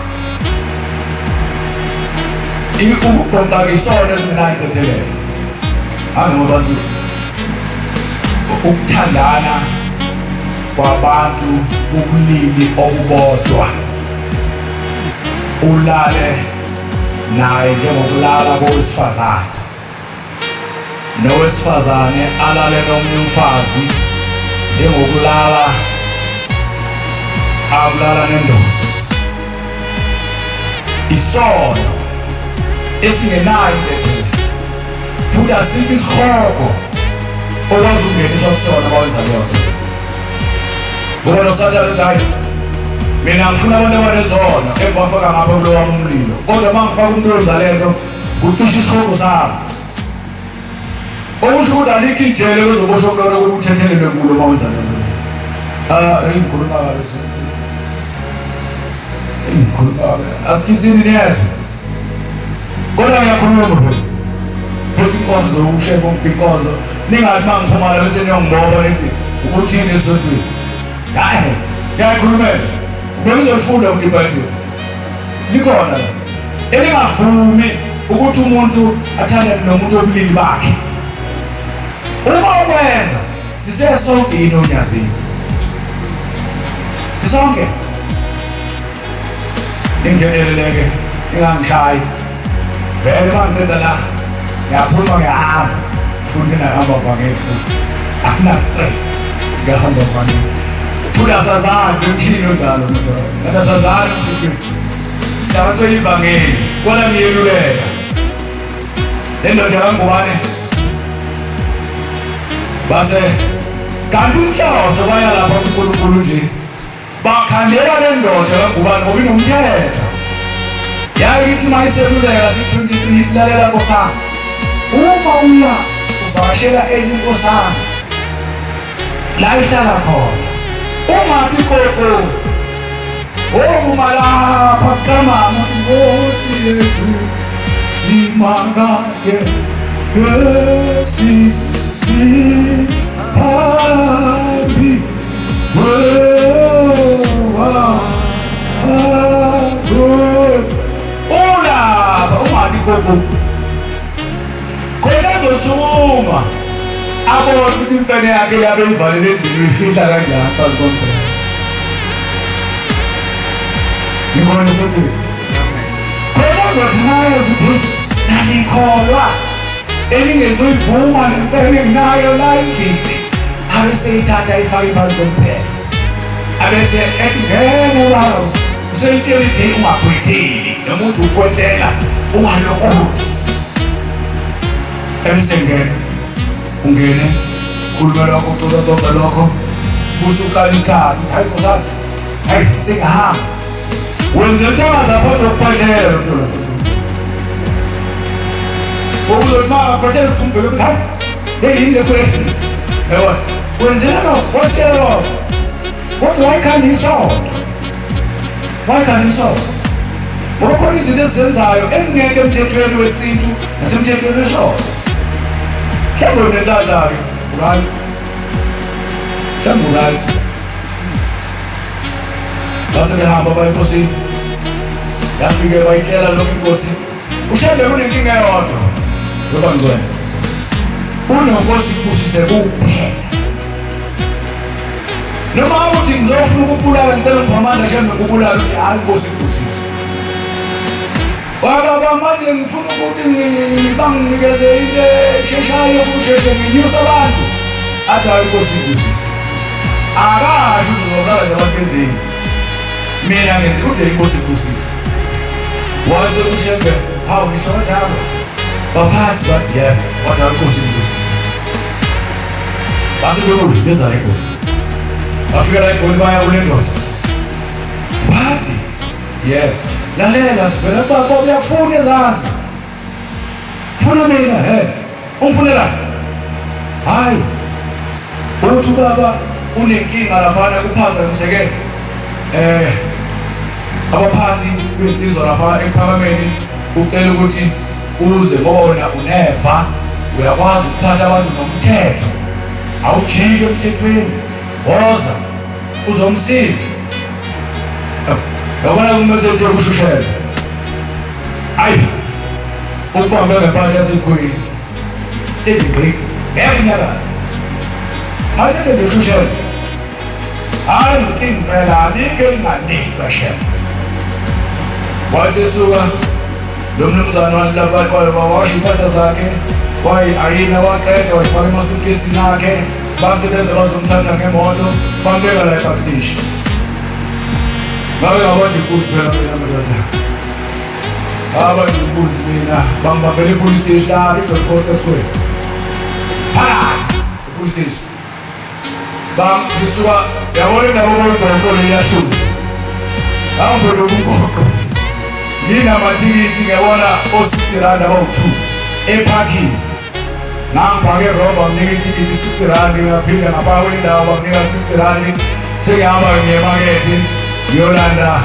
[SPEAKER 2] ukuqoqa-ke isona esingenayo intethelelo angobantu ukuthandana kwabantu ubulili obubodwa ulale naye njengokulala kowesifazane nowesifazane alale nomunye umfazi njengokulala abulala nendoda isono esingenayo intethelelo futhi asikho isihogo okwazi ukungeniswa kusona bawenza leyonto ngoba nosatana uthi hayi mina ngifuna abantu abanezona engibafaka ngapha kulo wami umlilo kodwa uma ngifaka umuntu owenza lento kucisha isihogo sami okusho ukuthi alikho ijele kwezoboshwa kulona ukuthi uthethelelwe kulo uma wenza lento ngikhuluma kabi asikhisini niyezwa kodwa ngiyakhuluma futhi inkonzo ukusheba inkonzo ningathi uma ngiphumala bese niyongiboba nithi ukuthini esontweni hayi ngiyakhulumela bengizolifunda uDibandile likhona elingavumi ukuthi umuntu athande nomuntu wobulili bakhe uma ukwenza sisesongini onyazini sisonke ingeneleleke ingangishayi vele mangiceda la ngiyaphuma ngiyahamba futhi ngihamba kwangeke futhi akuna-stress sikahamba kwangeke futhi asazani bengishilo njalo asazani mshitweni dabasoyivangeli kodwa ngiyeluleka le ndoda kangubane base kanti umhloso baya lapha kuNkulunkulu nje bakhandela le ndoda kangubane ngoba inomthetho yayithi uma iseluleka si-23 ilalela nkosana uma uya uvakashela enye inkosana la ihlala khona ungathi koko uma lapha kamama inkosi yethu simangake ngesiphambi ulapha ungathi koko khona ezosukuma abona ukuthi imfene yakhe yabe ivalele endlini uyifihla kanjani phansi komphela ngibona sokuthi khona ezothi nayo zithi nalikholwa elingezoyivuma nemfene enginayo la endlini abeseyithatha ifake phansi komphela abese ethi ngene bawo useyitshela ithi ungabhwetheli noma uzukhohlela ungalokothi ebese ungene khuluma lokho xoxa lokho kusukala isikhathi hayi nkosana hayi singahamba wenze ntaza kodwa ukuphathela lo mntwana ukuzolima phathela kumbheke hayi yeyini kwethu yebo wenzela lo woselo kodwa wayikhanda ngoba khona izinto ezizenzayo ezingekho emthethweni wesintu nasemthethweni wesholo mhlawumbe unenhlanhla-ke ungani mhlawumbe ungani base behamba baya enkosini yafike bayitshela lokho inkosi ushembe kunenkinga eyodwa yoba ngcwele unenkosi kubusise kuphela noma uthi ngizofuna ukubulala ngicela ngiphamanda shembe ngikubulala uthi hayi inkosi kubusise Baba manje ngifuna ukuthi banginikeze into esheshayo ukusheshe nginyusa abantu. Athi hayi Nkosi Nkosi. Akasho uzokala nje abakwenzeni. Mina ngenze ukuthi Nkosi Nkosi. Waze ushembe, hawu ngisho njalo. Baphathi bathi yebo, kodwa Nkosi Nkosi. Base bebuye beza la eGoli. Bafika la eGoli baya kulendoda. Bathi yebo. Lalela sibhela baba uyafuna ezansi. Funa mina umfunela. Hayi. Uthi baba unenkinga lapha kuphazamiseke abaphathi bensizwa lapha ePhakameni ucela ukuthi uze ngoba wena uneva uyakwazi ukuphatha abantu nomthetho. Awujike emthethweni. Woza uzomsiza. Yabona kumese uthi kushushela. Ayi. Ukubamba ngempahla yasekhwini. Ngeke nyakazi. Mase nje kushushela. Hayi impela alike nganikwa shem. Wasesuka lo mnumzane walapha wawasha impahla zakhe. Wayi ayina waqeda wayifaka emasukesini akhe. Base beze bazomthatha ngemoto bambeka la ebackstage. Ngabe abantu impuzi phela mina madoda. Abantu impuzi mina bangibambele epolice station la eJohn Foster Square. Phakathi epolice station. Ngisuka yabona indawo oyibhokolo iyashuka. Angibona ubungoqo. Nginamathikithi ngiyabona o60 abawu2 eparking. Ngangifake roba nginika ithikithi R60 ngaphinda ngapha kwindawo banginika R60 sengihamba ngemakethe ngiyolanda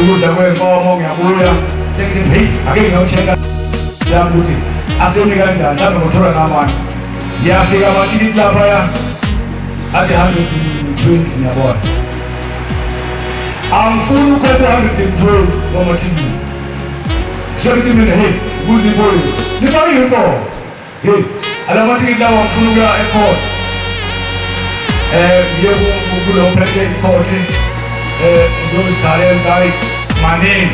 [SPEAKER 2] ukudla kwenkomo ngiyabuya sengithi hey ake ngiyotsheka yami ukuthi aseni kanjani mhlawumbe ngothola namanye ngiyafika amathikithi lapha ya ade 120 ngiyabona angifuni ukhokha 120 kwamathikithi sokuthi mina hey kuziboys nifake uniform hey alamathikithi lawa ngifuna ukuya ecourt ngiye kulo phethe icourt ngiyozikhalela ngayi maningi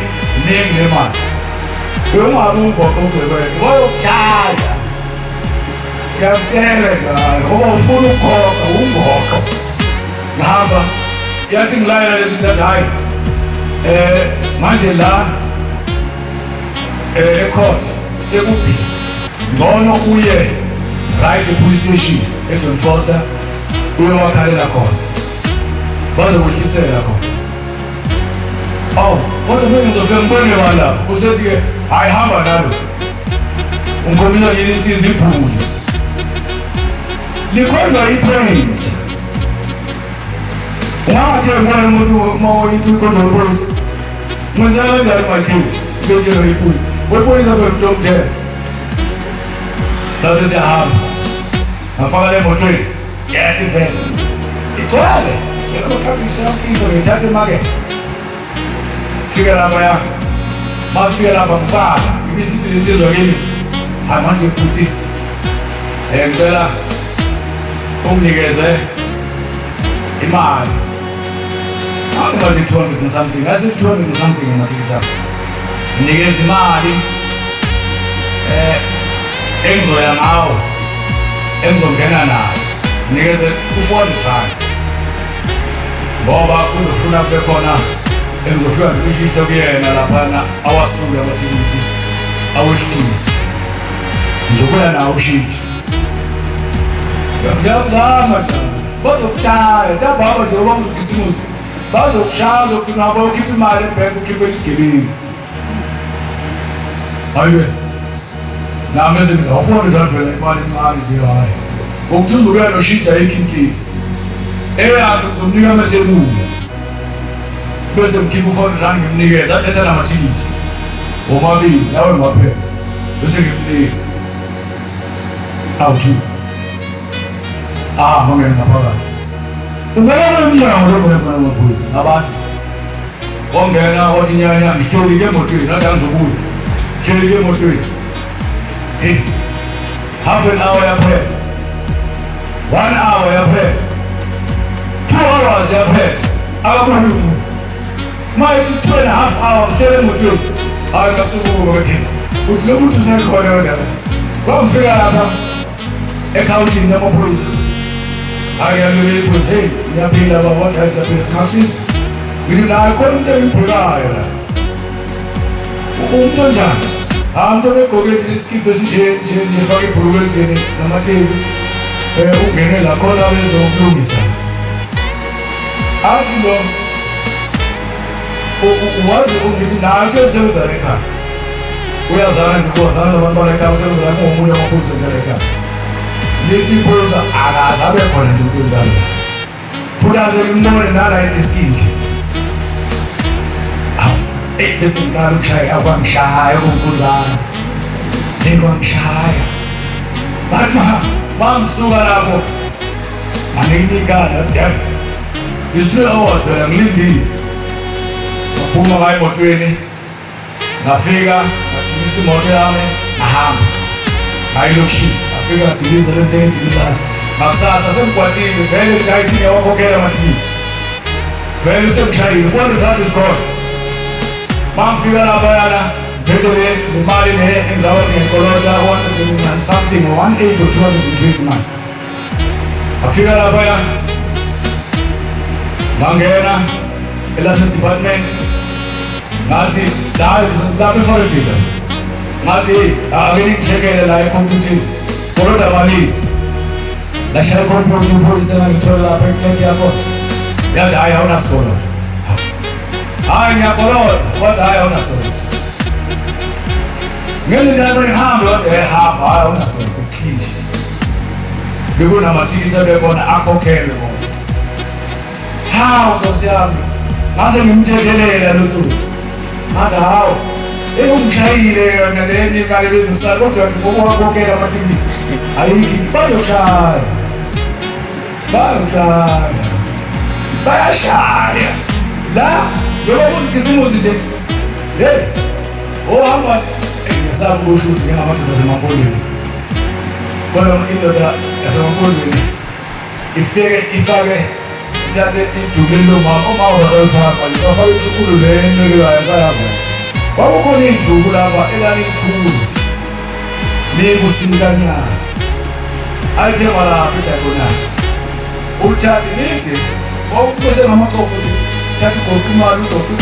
[SPEAKER 2] nemali ungabe ubhoqo ugcwele wayokujaya ngiyakutshela ngoba ufuna ukukhokha ungoqo ngihamba yasingilayela lezi zinto hayi manje la ecourt sekubhizi ngcono uye right police station eJohn Foster uyowakhalela khona bazokuhlisela khona. Oh, kodwa mina ngizofika ngibone wala usethi hayi hamba nalo ungomisa yini insizwa ibhuli likhonza ipoint ungathi ngibona umuntu mawuyithi ikhonza ipoint mwenza kanjani mathi ngejelo ibhuli wepoint abantu omthetho sase siyahamba ngafaka le motweni yathi vele igcwele yekokhabisa into ngithathe emakethe fika lapha ya masifika lapha ngifaka ibisithi insizwa kimi hayi manje futhi ngicela unginikeze imali akubathi 200 and something ngase 200 and something ngathikitha nginikeze imali engizoya ngawo engizongena nayo nginikeze u400 ngoba uzofuna kube khona engizofika ngisho kuyena laphana awasuka amathikithi awehlisa ngizokuya nawo ushintshe ngiyazama bazokushaya ndababa nje ngoba uzogisimusi bazokushaya lokhu nabo ukhipha imali ebhenki ukhiphe isigebengu hayiwe nami ezinto ngawufuna njalo phela imali encane nje hayi ngokuthi uzokuya noshintsha ekhintini eyakho uzomnika mesebuya bese mkhipha u400 ngimnikeza athetha namathikithi omabili nawe ngaphethe bese ngimnika awuthi mangene ngaphakathi ubona umnyango lokho amaphoyisa abantu ongena wathi nyanya ngihlolile emotweni nathi angizobuya hlelile emotweni half an hour yaphela 1 hour yaphela 2 hours yaphela akabuyi umuntu mayithi 2.5 hours hlele emotweni hayi kasubuka ukuthi uthi lo muntu usekhona yona wamfika lapha ekhawuntini yamaphoyisa ayamile ukuthi hey ngiyaphila baba what has happened singasisi ngithi nayo khona into engibhekayo la umuntu njani abantu begqoke isikipho esinje nefake ibhulukwe elinjeni namatebu ungene la khona bezokulungisa athi lo uwazi ukuthi nayo into esebenza ekhaya uyazana ngikozana nabantwana ekhaya usebenza lapho ngomunye wamaphoyisa njalo ekhaya lithi iphoyisa akaze abe khona nje into njalo futhi aze limbone nala edeskini bese ngicala ukushaya akwangishaya ukunkuzana nekwangishaya bathi mangisuka lapho anginikana damn it's 3 hours phela ngilindile ngaphuma ngayo emotweni ngafika ngagilisa imoto yami ngahamba ngayilokishini ngafika ngadiliza lento engidilizayo ngakusasa semgwatini vele ngayithini yawakhokhela amathikithi vele sengishayile $400 is gone mangifika lapha yana ngiphethe le mali engizabe ngiyikolota 100 something 180 or 220 mali ngafika lapha yana ngangena e-license department ngathi lapha eforedile ngathi ake ngichekele la ekhompyutheni kolota malini lashaya ikhompyutha iphoyisa ngangithole lapha ekliniki yakho yathi hayi awunasikolo hayi ngiyakoloda kodwa hayi awunasikolo ngelinjalo ngihambe kodwa hamba hayi awunasikolo ukhishi bekunamathikithi abekhona akhokhelwe bona hawu nkosi yami ngase ngimthethelela luthuthi ngathi hawu ungishayile yona lenye imali bezosala kodwa ngokukhokhela amathikithi ayikho bayashaya la njengoba uzikisimuzi nje hey ohamba ngesaba ukusho ukuthi njengabantu basemapolweni kodwa indoda yasemapolweni ifake ithathe iduku lomama uma uzayifaka ifake ishukulu lento leyayazayaza kwakukhona iduku lapha elalikhulu likusinkanyana ayithi malapha idakona uthathi lide wawubese ngamaxoxo uthathi ugoqe imali ugoqe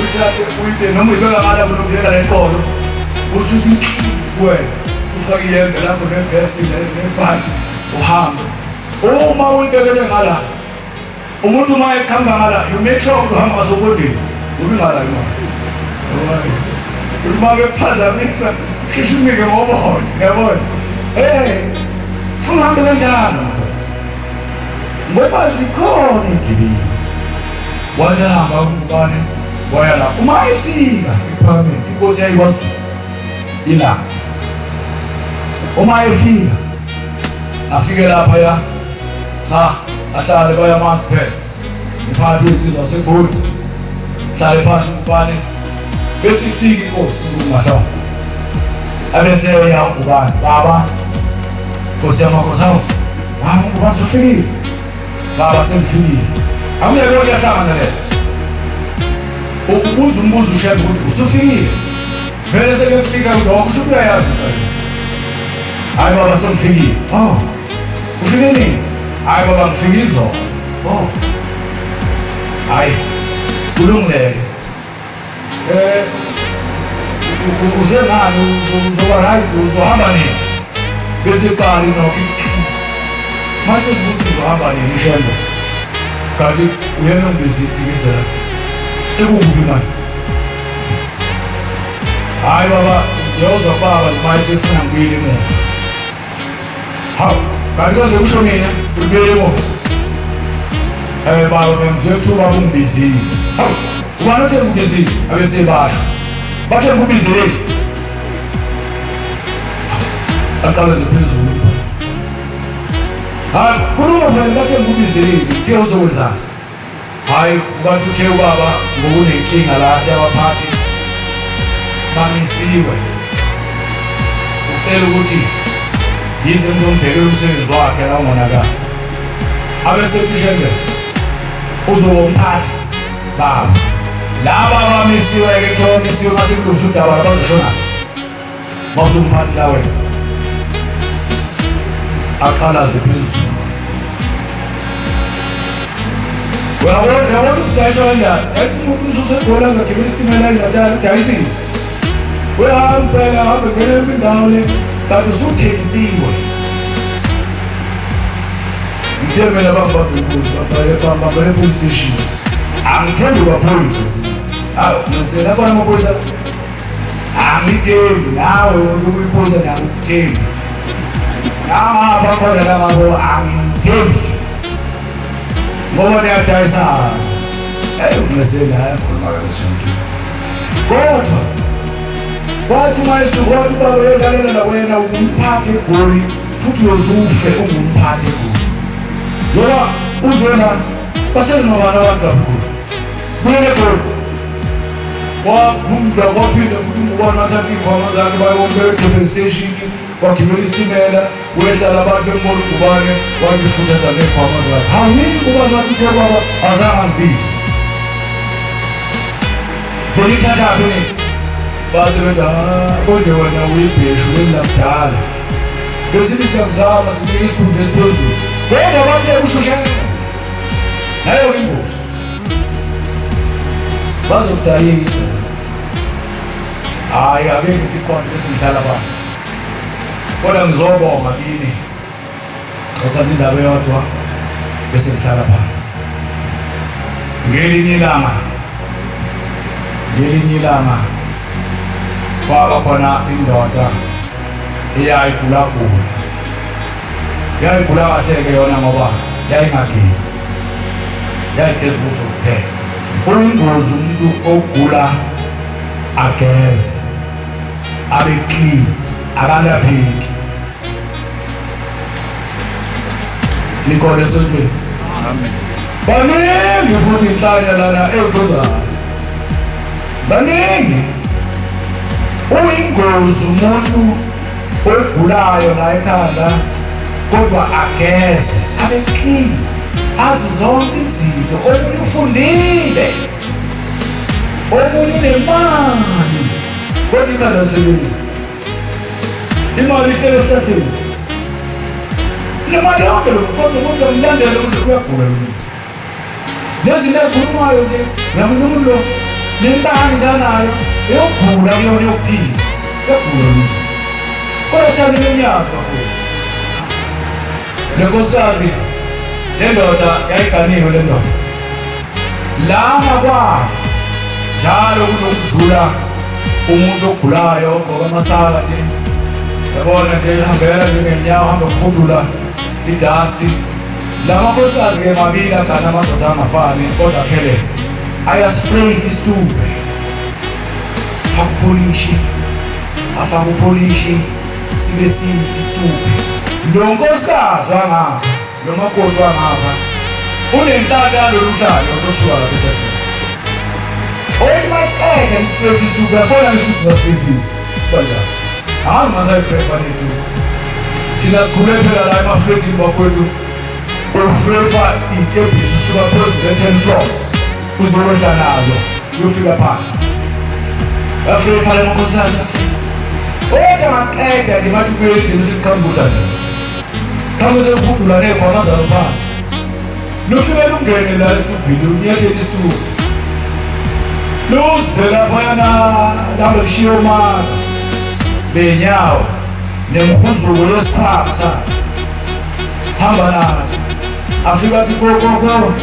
[SPEAKER 2] uthathe uyide noma uyibeka ngala kulungela lenkolo usuthi wena ufake iyembe lapho nevesti nebhaji uhambe uma uyibekele ngala umuntu uma ekhamba ngala you make sure uhamba ngasokodini ubingala imali uma bephazamisa shishumike ngobona yabona funa uhambe kanjalo ngoba zikhona izigebengu wazahamba ukubane waya la uma efika ephakeme inkosi yayikwazi ila uma efika afike lapha ya cha ahlale baya masiphe uphathi wensizwa seGoli hlale phansi ukubane bese ifika inkosi uMahla abese ya ukubane baba nkosi yamakhosawo wami ukubane sofikile baba semfikile amuyeke uyahlangana le ukubuza umbuzo ushaya ukuthi usufikile vele sekufika lokho usho uyayazi hayi baba semfikile ufike nini hayi baba ngifike izolo hayi kulungile uze ngani uzoba right uzohamba nini bese qali nokuthi mase ukuthi uzohamba nini ishembe kanti uyena ngizifikisela sekuphi manje hayi baba yoza baba mase ufuna ngiyile emuva hawu kanti koze kusho mina ubuyele emuva baba bengizwethuba ungibizile hawu ubani othe ngibizile abese basho bathe ngibizile aqaleze phezulu hayi khuluma phela bathe ngibizile uthe uzokwenzani hayi ubathi uthe ubaba ngokunenkinga la yabaphathi bamisiwe ucela ukuthi yize ngizombhekela umsebenzi wakhe la ungonakala abese kushende uzomphathi baba laba abamisiwe-ke kuthiwa bamisiwe uma sekulungiswa udaba bazoshona mawusumphathi la wena aqalaze phezulu uyabona ukudayiswa kanjani ayisimuntu ususegoli azagibela isitimela engadayisile uyahampela hambe ngene kwindawo le kanti usuthengisiwe ngithembela bambabele police station angithembi baphoyisa nasena kona amaphoyisa angithembi nawe ukuyiphoyisa nangikuthembi bakhona lamabo angithembi ngoba niyadayisa ungesena ayakhuluma kanisonke kodwa kwathi mayisuka wathi ubaba uyodlalela nawena umphathe egoli futhi uyozufe ungumphathe egoli ngoba uzona basenobana abantu kakhulu kuyele goli waphumda kwaphinde futhi ngubona athatha iy'ngoma zakhe bayombeka edobheni station wagibela isitimela wehlala abantu emoli ugubane wathi futhi athatha ney'ngoma zakhe hawuningi kuba ngathi uthe kwaba azangambizi benithathaphi basebenza kodwa wena uyibheshu welakudala besithi siyakuzama sinika isifundo esiphezulu kodwa bathe ushushana nayo ingozi bazokudayisa hhayi ake ngithi ikhona esingihlala phansi kodwa ngizobonga kini kodwa indaba eyodwa bese ngihlala phansi ngelinye ilanga kwaba khona indoda eyayigula kahle-ke yona ngoba yayingagezi yayigezi kuso kuphela kuyingozi umuntu ogula ageze abe clean akalapheki nikhona esontweni baningi futhi inhlanya lana ey'buzayo baningi uyingozi umuntu ogulayo la ekhanda kodwa ageze abe clean azi zonke izinto omunye ufundile omunye unemali kodwa ikhanda sebenzi imali ihlele esihlahleni nemali yonke lokhu kodwa umuntu amlandele umuntu uyagula nezinto ezikhulumayo nje ngamanye umuntu lo nentanga njanayo eyogula kuyona yokuphila yogula umuntu kodwa siyalela umnyazo bafuthi lenkosikazi le ndoda yayiganiwe le ndoda lana kwayo njalo kunokudlula umuntu ogulayo ngokwamasaka nje yabona nje ihambela njengenyawo hamba kufudula idasti lamankosikazi-ke mabili agana amadoda angafani kodwa phele ayaspray isitubhe akupolishi afake upolishi sibe sihle isitubhe lo nkosikazi angapha lo makoti wangapha unenhlaka yalolu hlalo losuka lapha ehlathini othi maqede ngifrefa isitubhe yabona isitubhe ngasifefile kanjani hayi masayifrefanethu thina sikhule phela la emafletini bafowethu ufrefa itebhisi usuka phezulu le-10 floor uzokwehla nazo uyofika phansi yafrefa le mankosikazi othi maqede ndimathi kuyelinde bese kukhambutha nje khambe sekufudula ney'khona zalo phansi lufike lungene la esitubhini unyethele isitubhi luze laphayana lambe kushiye umaka benyawo nemhuzuko yesiphanga sakhe hamba nazo afika athi kokoko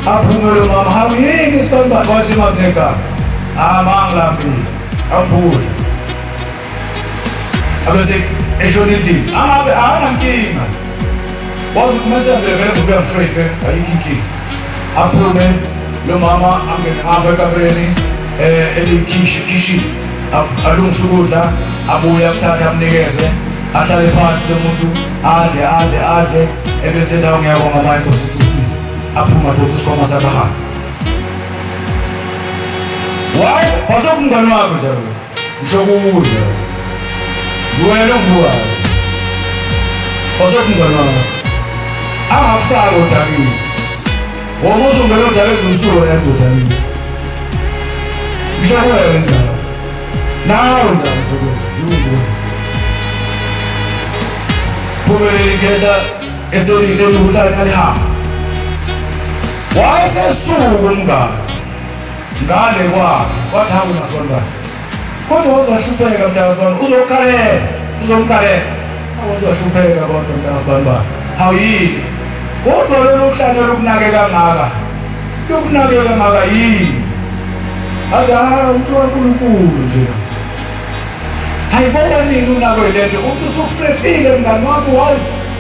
[SPEAKER 2] aphumele mama hawu yini isiqambani wathi mazinegama mangilambile aphule abese eshona endlini angabe akanankinga wazi ukuthi masiyambelevele kubuya mfrefe ayikho inkinga aphume lo mama angene ngapha ekamereni elikhishini alungise ukudla abuye akuthathe amnikeze ahlale phansi lo muntu adle ebese ndawo ngiyabonga manje kusisi aphuma dothe isikhwama sakhe ahamba wasokumngani wakho njalo ngisho kuwudla wena nguwayo wasokumngani wakho angafaki odakini woma uzongena odakeni nomsulo yedodakini ngisho wenza nawe uzamzokwenza phumelele ngeda eselinde ukuhlala kalihamba wayesesuka umngane ngale kwakhe wathi hawu nasibona kodwa uzahlupheka mntazana uzomkalela awuzahlupheka kodwa mntazana hawu yini kodwa lolu hlanje lokunakeka kangaka yini ada umuntu kaNkulunkulu nje hayibona nini unakwe lento umuntu usufrefile mngani wakho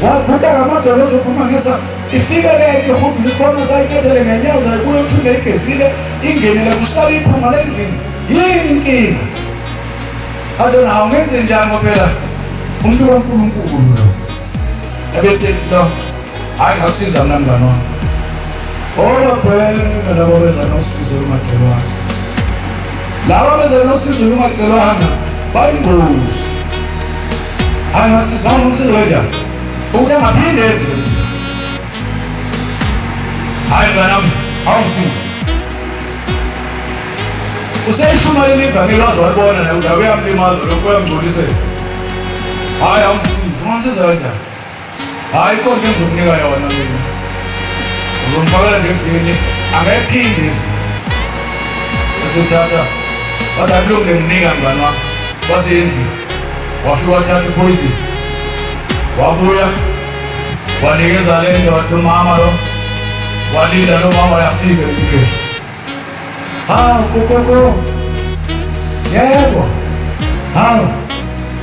[SPEAKER 2] waguda ngamadolo ozophuma ngesa ifika lento futhi nisibona sayikethele ngenyawo zayibuye uthunde igezile ingenele kusala iphunga lendlini yini inkinga adona awungenze njani phela umuntu kaNkulunkulu lo ebese kusto hayi ngasiza mina mngani wami phela labo beza nosizo lumadelwane laba beza nosizo lumadelwane bayingozi hayi ngasiza ngisizo kanjani ukuthi angaphinde ezinto hayi mnganami awusiza useyishumayela ivangeli waze walibona naye ukuthi uyamlimaza lokhu uyamngcolisela hayi awungisiza ungangisiza kanjani hayi konke engizokunika yona mina uzomfakela ndendlini angayiphinde izinto esithatha wathi akulungile nginika mngani wami wasendlini wafika wathatha iphoyizini wabuya wanikeza le ndoda umama lo walinda nomama yafika emkhehla hawu gogo yebo hawu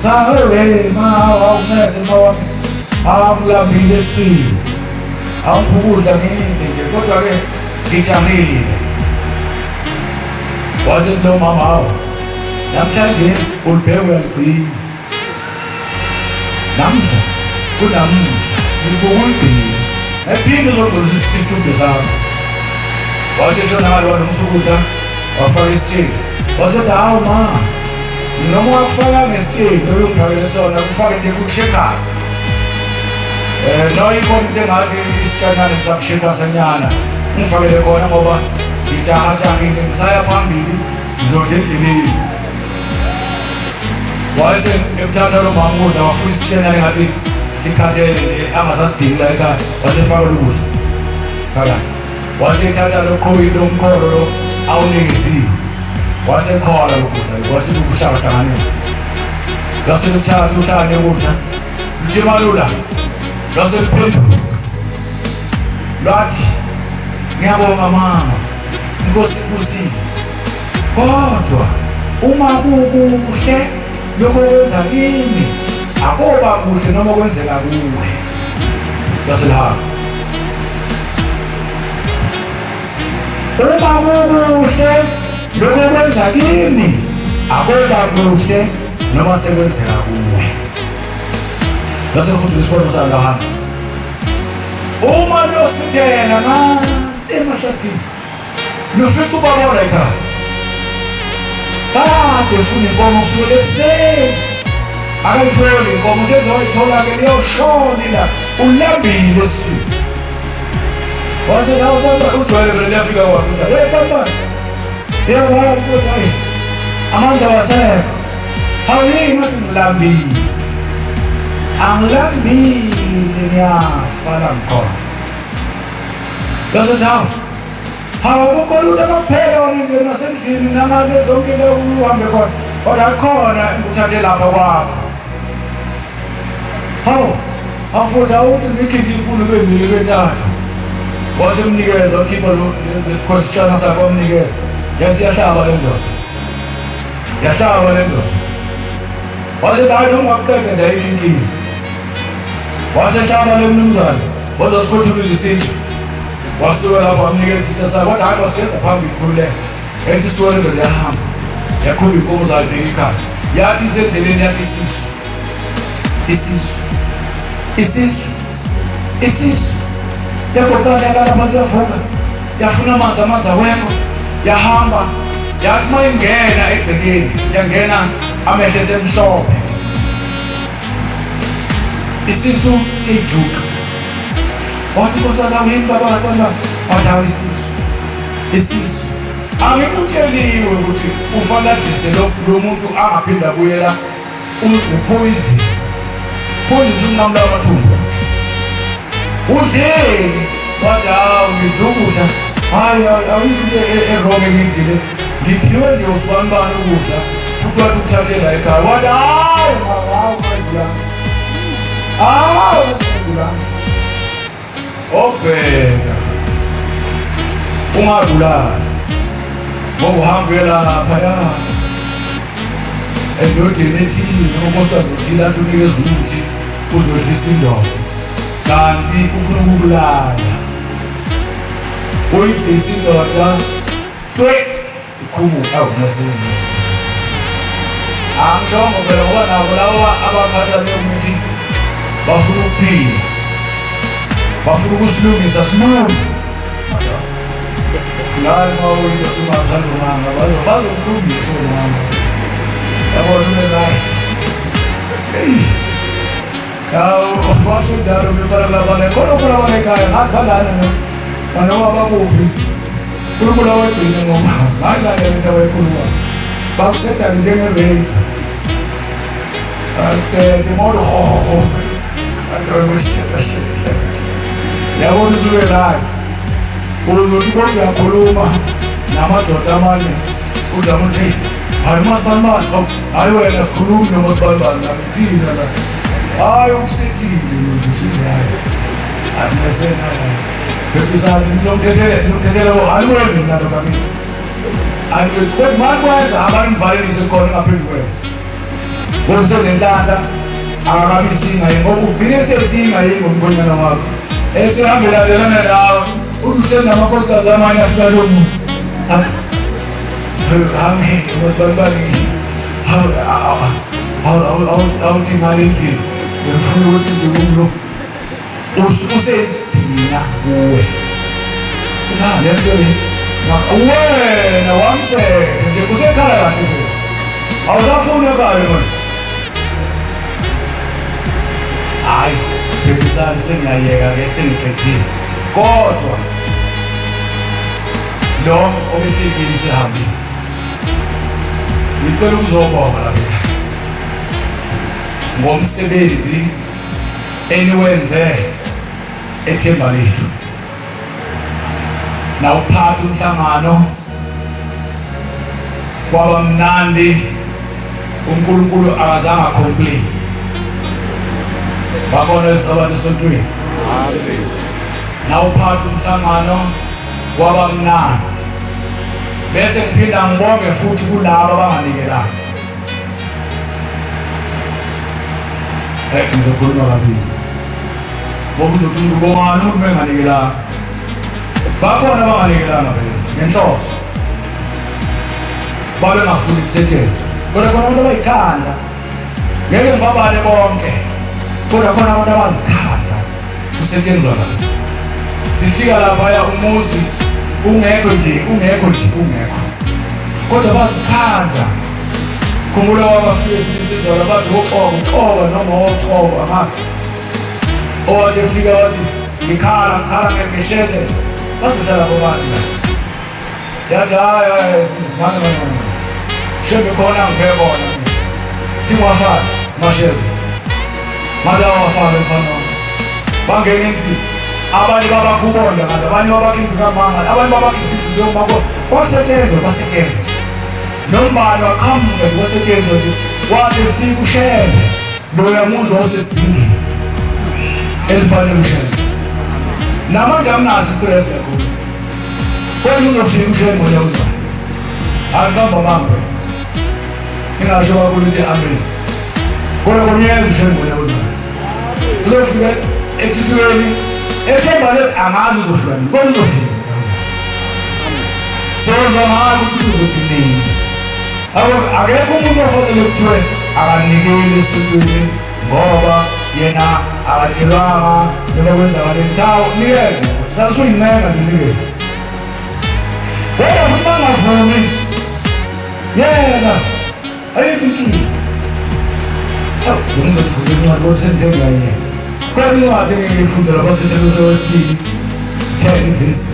[SPEAKER 2] sawe awunese mawami amlambile eswini awuphukudla ngendle nje kodwa-ke ngijamile waze kulo mama hawu namhlanje ulibheke uyaligcina namhla kunamuhla ngikukulugcina ephinde uzogcina isithunde sakho waseshona ngalona umsukudla wafaka isitsheli wasethi hawu ma noma wakufaka ngesitsheli oyungiphakele sona kufake nje kushekasi noyikhona into engathi isitshanane ngisakushekasanyana ungifakele khona ngoba ngijahajahile ngisaya phambili ngizodla endleleni wase ekuthatha lo mama ukudla wafuna isitshanane ngathi sikhathele nje angasasidingi la ekhaya wasefaka ukudla phakathi wasethatha lomkholo lo awunikezile wasekhola ukudla wasekuhlangahlanganisa lasekuthatha uhlane ukudla njemalula lasekuphenduka lwathi ngiyabonga mama inkosi kusise kodwa uma kukuhle lokho kwenza kimi akoba kuhle noma kwenzeka kuwe laselahamba uma kukuhle lokho kwenza kimi akoba kuhle noma sekwenzeka kuwe lasefuthi isikolo salahamba uma losithela emahlathini lufika ubabona ekhaya kade ufuna inkomo kusukela ekuseni akayitholi inkomo sezoyithola-ke liyoshona la ulambile esiswini wasenawo kodwa ujwayele vele liyafika kwakudla esantana yewala mntu hayi amandla wasekho hawuyini wathi ngilambile angilambile ngiyafala ngikhona lasethi hawu akukho lula kakuphela wona nje nasendlini nangale zonke le uhambe khona kodwa khona uthathe lapha kwakho awufuthi awuthi ngikhiphe inkulu bembili bentathu wasemnikeza wakhipha lesikhositshana sakho wamnikeza yathi yahlaba le ndoda wasethi hayi noma wakuqeda ndayikho inkinga wasehlaba le mnumzane kodwa sikhothuluza isitsha wasuka lapho wamnikeza isitsha sakho kodwa hayi wasigeza phambili khululeka esisuka le ndoda yahamba yakhupha inkomo zayo ibheka ekhaya yathi isendleleni yathi isisu yaqoqana yalala phansi yavuka yafuna amanzi awekho yahamba yathi uma ingena egcekeni yangena amehlo esemhlophe isisu siyijuqa wathi nkosikazi awuyini baba kasibanda wathi hawu isisu angikutsheliwe ukuthi ukuthi ufanadlise lo muntu angaphinda kuyela uphoyizini usunqamla amathumba udleni wathi hawu ngidlukudla hayi awuyinto erome ngidlile ngiphiwe nje usibanibani ukudla futhi wathi ukuthathela ekhaya wathi hayi obheka ungabulala ngoba uhambela laphaya endodeni ethile noma usazothile athi unikeza umuthi uzodlisa indoda kanti ufuna ukubulala uyidlisa indoda ikhumuka awunasenisi angisho phela ngoba nabo lawa abaphatha leyo muthi bafuna ukuphila bafuna ukusilungisa silunge ngani mawuyinto ungathandunganga bazokulungisa mama yabona right washo njalo befana labane khona kulabane ekhaya ngathi balana noma bakuphi uNkulunkulu awegcine ngoba ngangale into awayikhuluma bakuseda njengeredio akusede moto andokuseta yabona usuke right uzothi kodwa yakhuluma namadoda amane udlama ukuthi hayi masibanibani hayi wena sikhulumi nomasibanibani nami thina la hayi ukusethile ngisurayithi anesena befisana ngizomthethela ayiwenzi mina nto kamina angithi kodwa makwenza abanimvalelise khona ngaphezulu kwethu ngoba senenhlanta akakabi isinga yini ngoba ugcine sesinga yini ngomkhonyana wakho esihambelana nawe uhleli namakhosikazi amanye afika lowo muzi Amen. Was balbali. Awuthi ngale ndlela. Ngifuna ukuthi ngikulo. Usesidina kuwe. Le nto le. Wena wamse nje kusekhaya kahle. Awuzafuna kahle manje. Hayi, bebisani sengiyayeka ke sengiqedile. Kodwa lo obefikile sihambile. Ngicela ukuzobonga lapha ngomsebenzi eniwenze ethemba lethu nawuphatha umhlangano kwaba mnandi uNkulunkulu akazange complain babona isabantu esontweni amen nawuphatha umhlangano kwaba mnandi bese ngiphinda ngibonge futhi kulabo abanganikelanga ngizokhuluma kabili ngoba uzothi umuntu bongani umuntu benganikelanga bakhona abanganikelanga phela ngenhloso babe ngafuni ukusetshenzwa kodwa khona abantu abayikhanda ngeke ngibabale bonke kodwa khona abantu abazikhanda kusetshenzwa la sifika laphaya umuzi ungekho nje kodwa basikhanda khumbula wabafike sinisizwa labantu uqobo noma oqobo amafi owafika wathi ngikhala ngeshete bazohlala bobantu la yathi hayi sifana shebe khona ngibekona timwafana mashete mala wafana mfana bangene endlini abanye babakubonda kanti abanye babakhinduka manga abanye babakisizo ngakho basetshenzwa nombani waqhamuka wasetshenzwa nje wathi ufika ushebe loya muzwa osesizingeni elifanele ushebe namanje amnaso stress kakhulu kodwa uzofika ushebe ngoya uzwa akamba mambe ingasho ukuthi amen kodwa kuyenza ushebe ngoya uzwa uzofika etithweni ethemba lethi angazi uzofika kodwa uzofika sozama ukuthi uzothi nini akekho umuntu ofanele kuthiwe akanikeli esintwini ngoba yena akatshelwanga noma kwenzakale ndawo nikele sasuyincenga ndinikele kodwa futhi bangavumi yena ayikho inkinga ngizofunda incwadi osentenga yena kodwa incwadi engiyifundela abasethelose wesibili 10 verse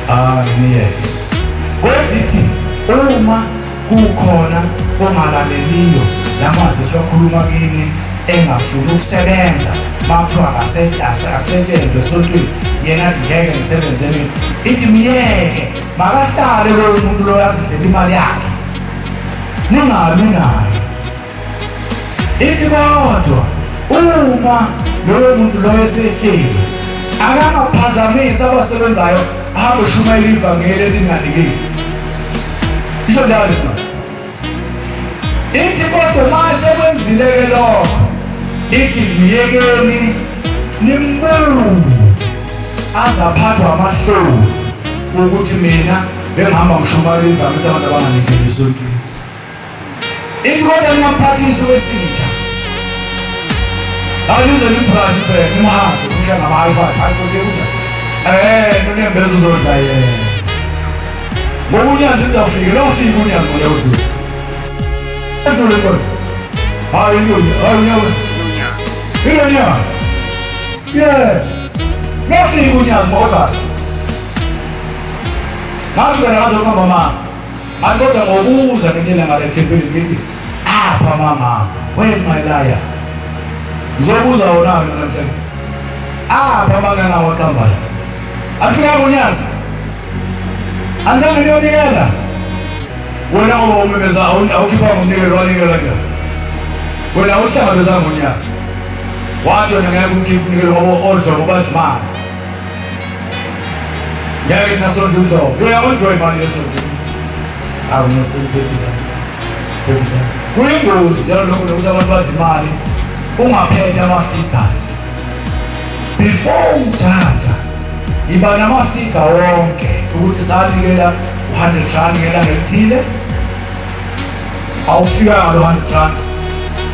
[SPEAKER 2] 8 niye sithi uma kukhona ongalaleliyo lamazwi esiwakhuluma kini engafuni ukusebenza makuthiwa akasetshenzwe esontweni yena athi ngeke ngisebenze mina, ithi myeke makahlale loyo muntu loyo azidlela imali yakhe ningabi naye. Ithi kodwa uma loyo muntu loyo esehleli akangaphazamisi abasebenzayo ahambe eshumayela ivangeli ethi ninganikeli. Isho njalo manje. Ithi kodwa ma sekwenzile-ke lokho, ithi myekeni nimbuze azaphathwa amahloni ukuthi mina bengihamba ngishumayela ivangeli abantu abanganikeli esontweni. Ithi kodwa ningamphathisi wesitha awulize nimphrashi phela nimhambe umhlanga ama-iPhone kunjani nonembezo uzodla yena ngoba unyazi nizawufika lofika unyazi ngolewudlula edlule kodwa hayi unyawo ilo nyaka lofika unyazi ngo-August ngafika nakazokuhamba mama andikodwa ngokuza ngenyela ngale thempelini ngithi apha mama where's my liar ngizobuza wona-ke namhlanje apha mangenawo qambala afika unyazi anzange niyonikela wena ngoba umemeza awukhipha ngomnikelo wanikela njani wena awuhlangabezanga unyazi wathi wena ngeke umkhiphe umnikelo ngoba odla ngoba imali ngeke nasondla uhlobo uyabondliwa imali yesondla awunesipepisa kuyingozi njalo lokho lokuthi abantu badla imali ungaphethe ama-figures before ujaja iba namafiga wonke ukuthi sanikela 100 rand ngelanga elithile awufikanga lo 100 rand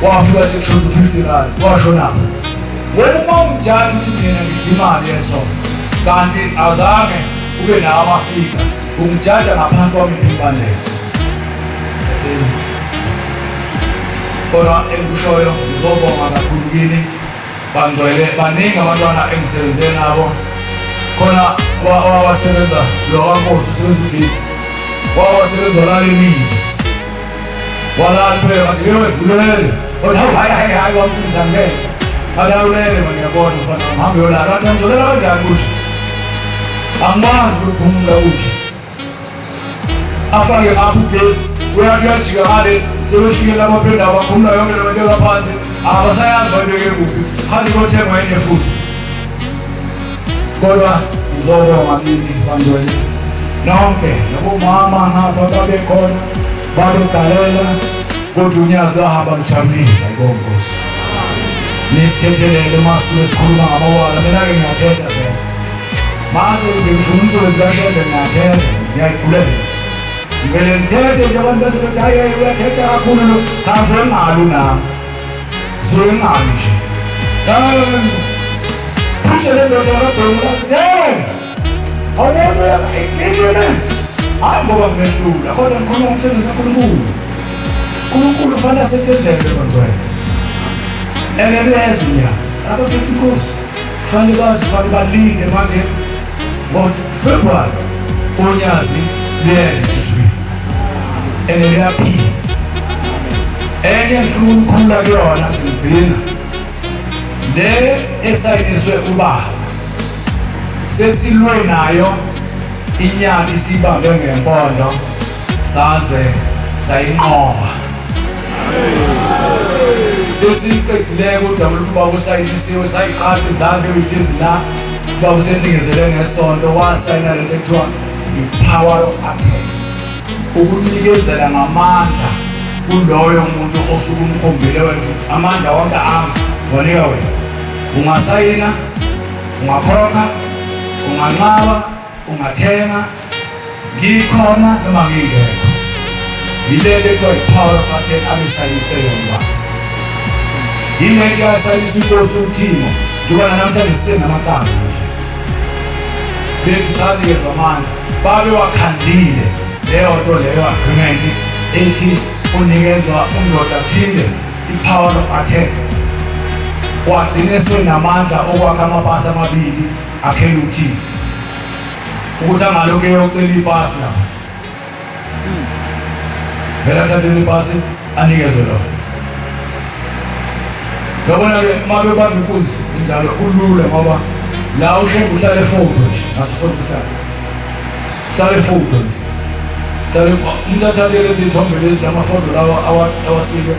[SPEAKER 2] wafika sekushoda 50 rand washonapho wena uma umjaji uthi mina ngidla imali yesonto kanti azange ube nawo amafiga umjaja ngaphansi kwami impimbanelo kodwa engikushoyo ngizobonga kakhulu kini bangcwele baningi abantwana engisebenze nabo khona wawasebenza lo wankosi usebenza ugesi wawasebenza olala emini walala phela yewe ulele hayi wamfundisa ngeke alawulele ngiyabona mfana mhambe yolala athi ngizolela kanjani kuthi angikwazi ukuphumula uthi afake ngapha ugesi uyajika ngale sebefike lapho phela bakhuluma yonke le nto ngaphansi abasayazi bayibeke kuphi hadi kothengwa enye futhi kodwa ngizobonga kini bangcwele nonke nabomama ngapha babekhona babedalela kodwa unyazi lahamba lujabulile ayibonga Nkosi nisithethelele masuku esikhuluma ngamawala mina-ke ngiyathetha vele mase ngifuna insuku zikashede ngiyathetha ngiyayigulela ngivele ngithethe nje abantu besebethi hayi uyathetha kakhulu lo ngisuke ngalo nami ngisuke ngalo nje phushe le ndoda kabhekula awubona ngithini hayi ngoba ngimehlula kodwa ngikhuluma ngomsebenzi kaNkulunkulu fanele asetshenzele bantwana enelezi nyazi abaphethe inkosi fanele bazi fanele balinde manje ngoFebruary unyazi lezi thuthwini eneliyaphila enye ngifuna ukukhulula kuyona sigcina le esayiniswe ubaba sesilwe nayo inyathi sibambe ngempondo saze sayinqoba sesiqedile kodwa ubaba usayinisiwe sayiqala izandla ezihlezi la ubaba usendingezele ngesonto wasayina lento ekuthiwa i-power of attorney ukunikezela ngamandla kuloyo muntu osuke umkhombile wena amandla wonke ami wanika wena ungasayina ungakhokha unganqaba ungathenga ngikhona noma ngingekho yilento ekuthiwa i-power of attorney abesayinise yona yilento yasayinisa inkosi uThimo njengoba namhlanje sisenamacala bethi sanikezwa amandla babe wakhandile leyo nto leyo agreement ethi unikezwa undoda thile i-power of attorney wagcine senamandla okwakha amapasi amabili akhele uThimo ukuthi angalokhu eyocela ipasi lapho vele athathele ipasi anikezwe lona. Ngabona-ke uma bebamba inkunzi injalo kulula ngoba la ushenga uhlale efodo nje ngaso sonke isikhathi. Uhlale efodo nje. Umuntu athathe lezi iy'thombe lezi lamafoto lawa awasike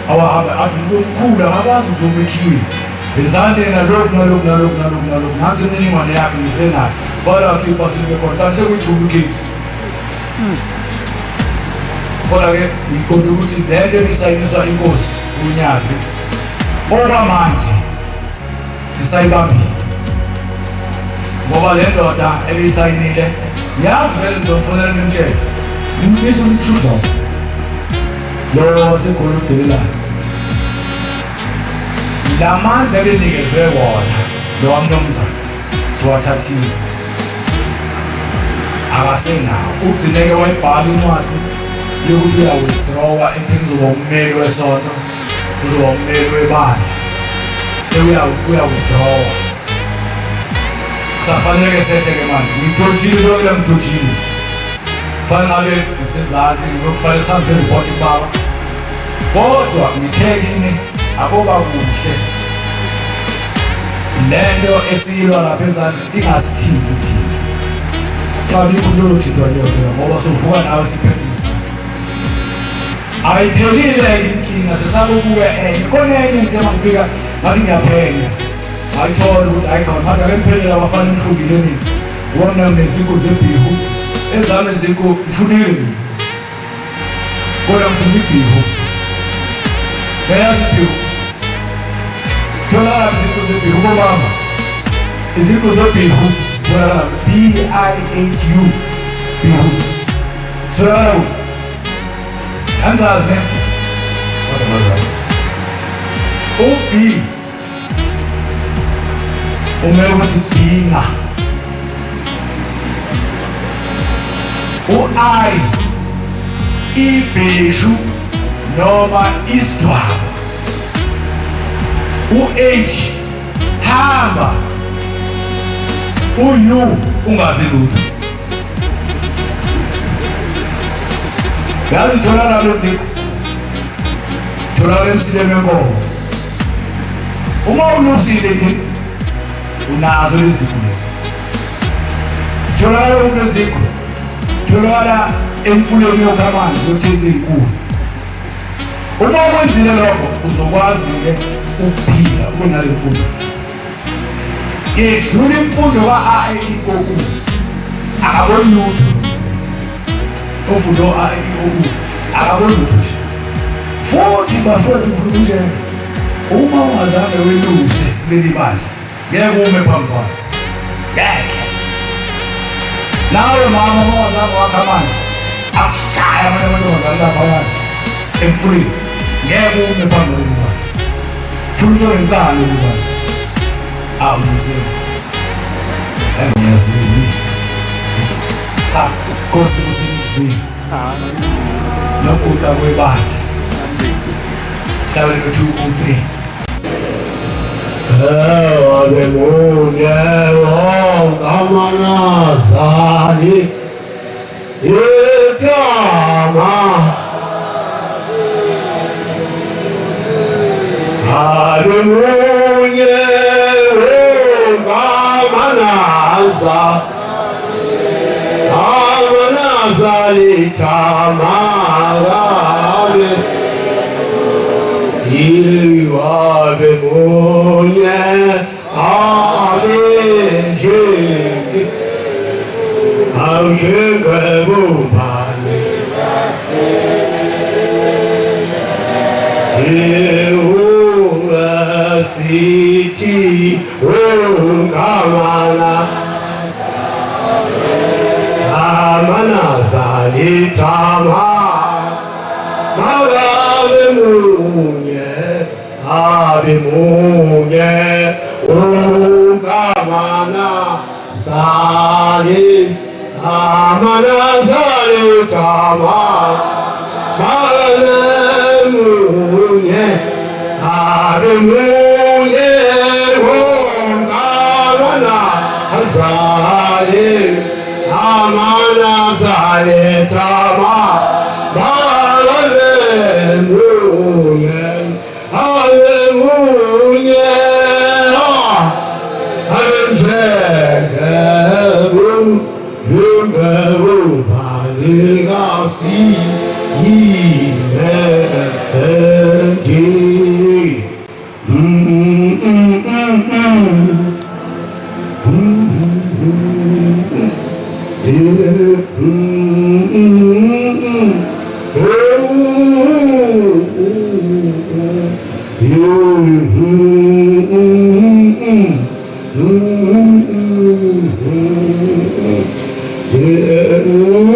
[SPEAKER 2] awahamba athi umkhulu angakwazi ukuzoma ekhiweni. Bezane nalokhu nansi imininingwane yakhe ngisenayo kodwa-ke ipasi libe khona kanti sekuyiduplicate. Kodwa-ke ngiqonde ukuthi le nto ebisayiniswa inkosi uNyazi okwamanje sisayibambile ngoba le ndoda ebisayinile yazi vele ngizofonela nimtshele nimisa umthuzo lo waseGoli udelelayo la mandla ebenikezwe wona lo wamnumzana siwathathile akasenawo. Ugcineke wayibhala incwadi yokuthi uya-withdrawa ekutheni uzoba ummeli wesonto, uzoba ummeli webandla, uya-withdrawa. Kusafanele sehle-ke manje ngidotshile lokela ngidotshile kufanele ngabe ngisezansi kufanele sihambise iripoti kubaba kodwa ngithekini aboba kuhle le nto esiyilwa lapha ezansi ingasithinti thina xa bikho into yothintwa leyo ngoba sovuka nawe siphefumisa. Ayiphelile inkinga sesakubuya khona enye ngithema ngifika ngathi ngiyaphenya ngayithola ukuthi ayikhona manje ake ngiphelele abafana nifundile nini wona nezikho zebhihu ezami izikho ngifundile mina kodwa ngifunda ibhihu beyazi ibhihu tholakala izikho zebhihu bomama izikho zebhihu tholakala B-I-H-U bihu tholakala anzazi ne kodwa mazazi u-B umele ukuthi bhinga u-I ibheshu noma isidwaba u-H hamba u-U ungazi lutho. Yazi tholakala lezikho tholakala emsileni wenkomo uma ulusile nje unazo lezikho tholakala lezikho tholakala emfuleni yokamanzi yothezi inkulu. Uma wenzile lokho uzokwazi-ke ukuphila kunale mfundo idlula imfundo ka-A-E-I-O-U akaboni lutho ofundo A-E-I-O-U akaboni lutho nje futhi bafowethu ngifuna ukutshela uma ungazange weluse kuleli bandla ngeke ume phambi kwakho ngeke nawe mama uma ungazange wakha amanzi akushaya amanye amantombazane laphayana emfuleni ngeke ume phambi kweli bandla funa into enkalo kubandla awuyiseni engiyazini Nkosi kusemzini nokuda kwebandla sawele bethu umpe
[SPEAKER 3] Haleluya amanazali ikama Haleluya amanazali tamarabe iwabe munye abenjeki aujenge bumane Siti ungamana amanazali tama magabe munye ungamana zali amanazali tama magabe munye Haleluya ungamana zali amana zali tama Legacy, Yeah.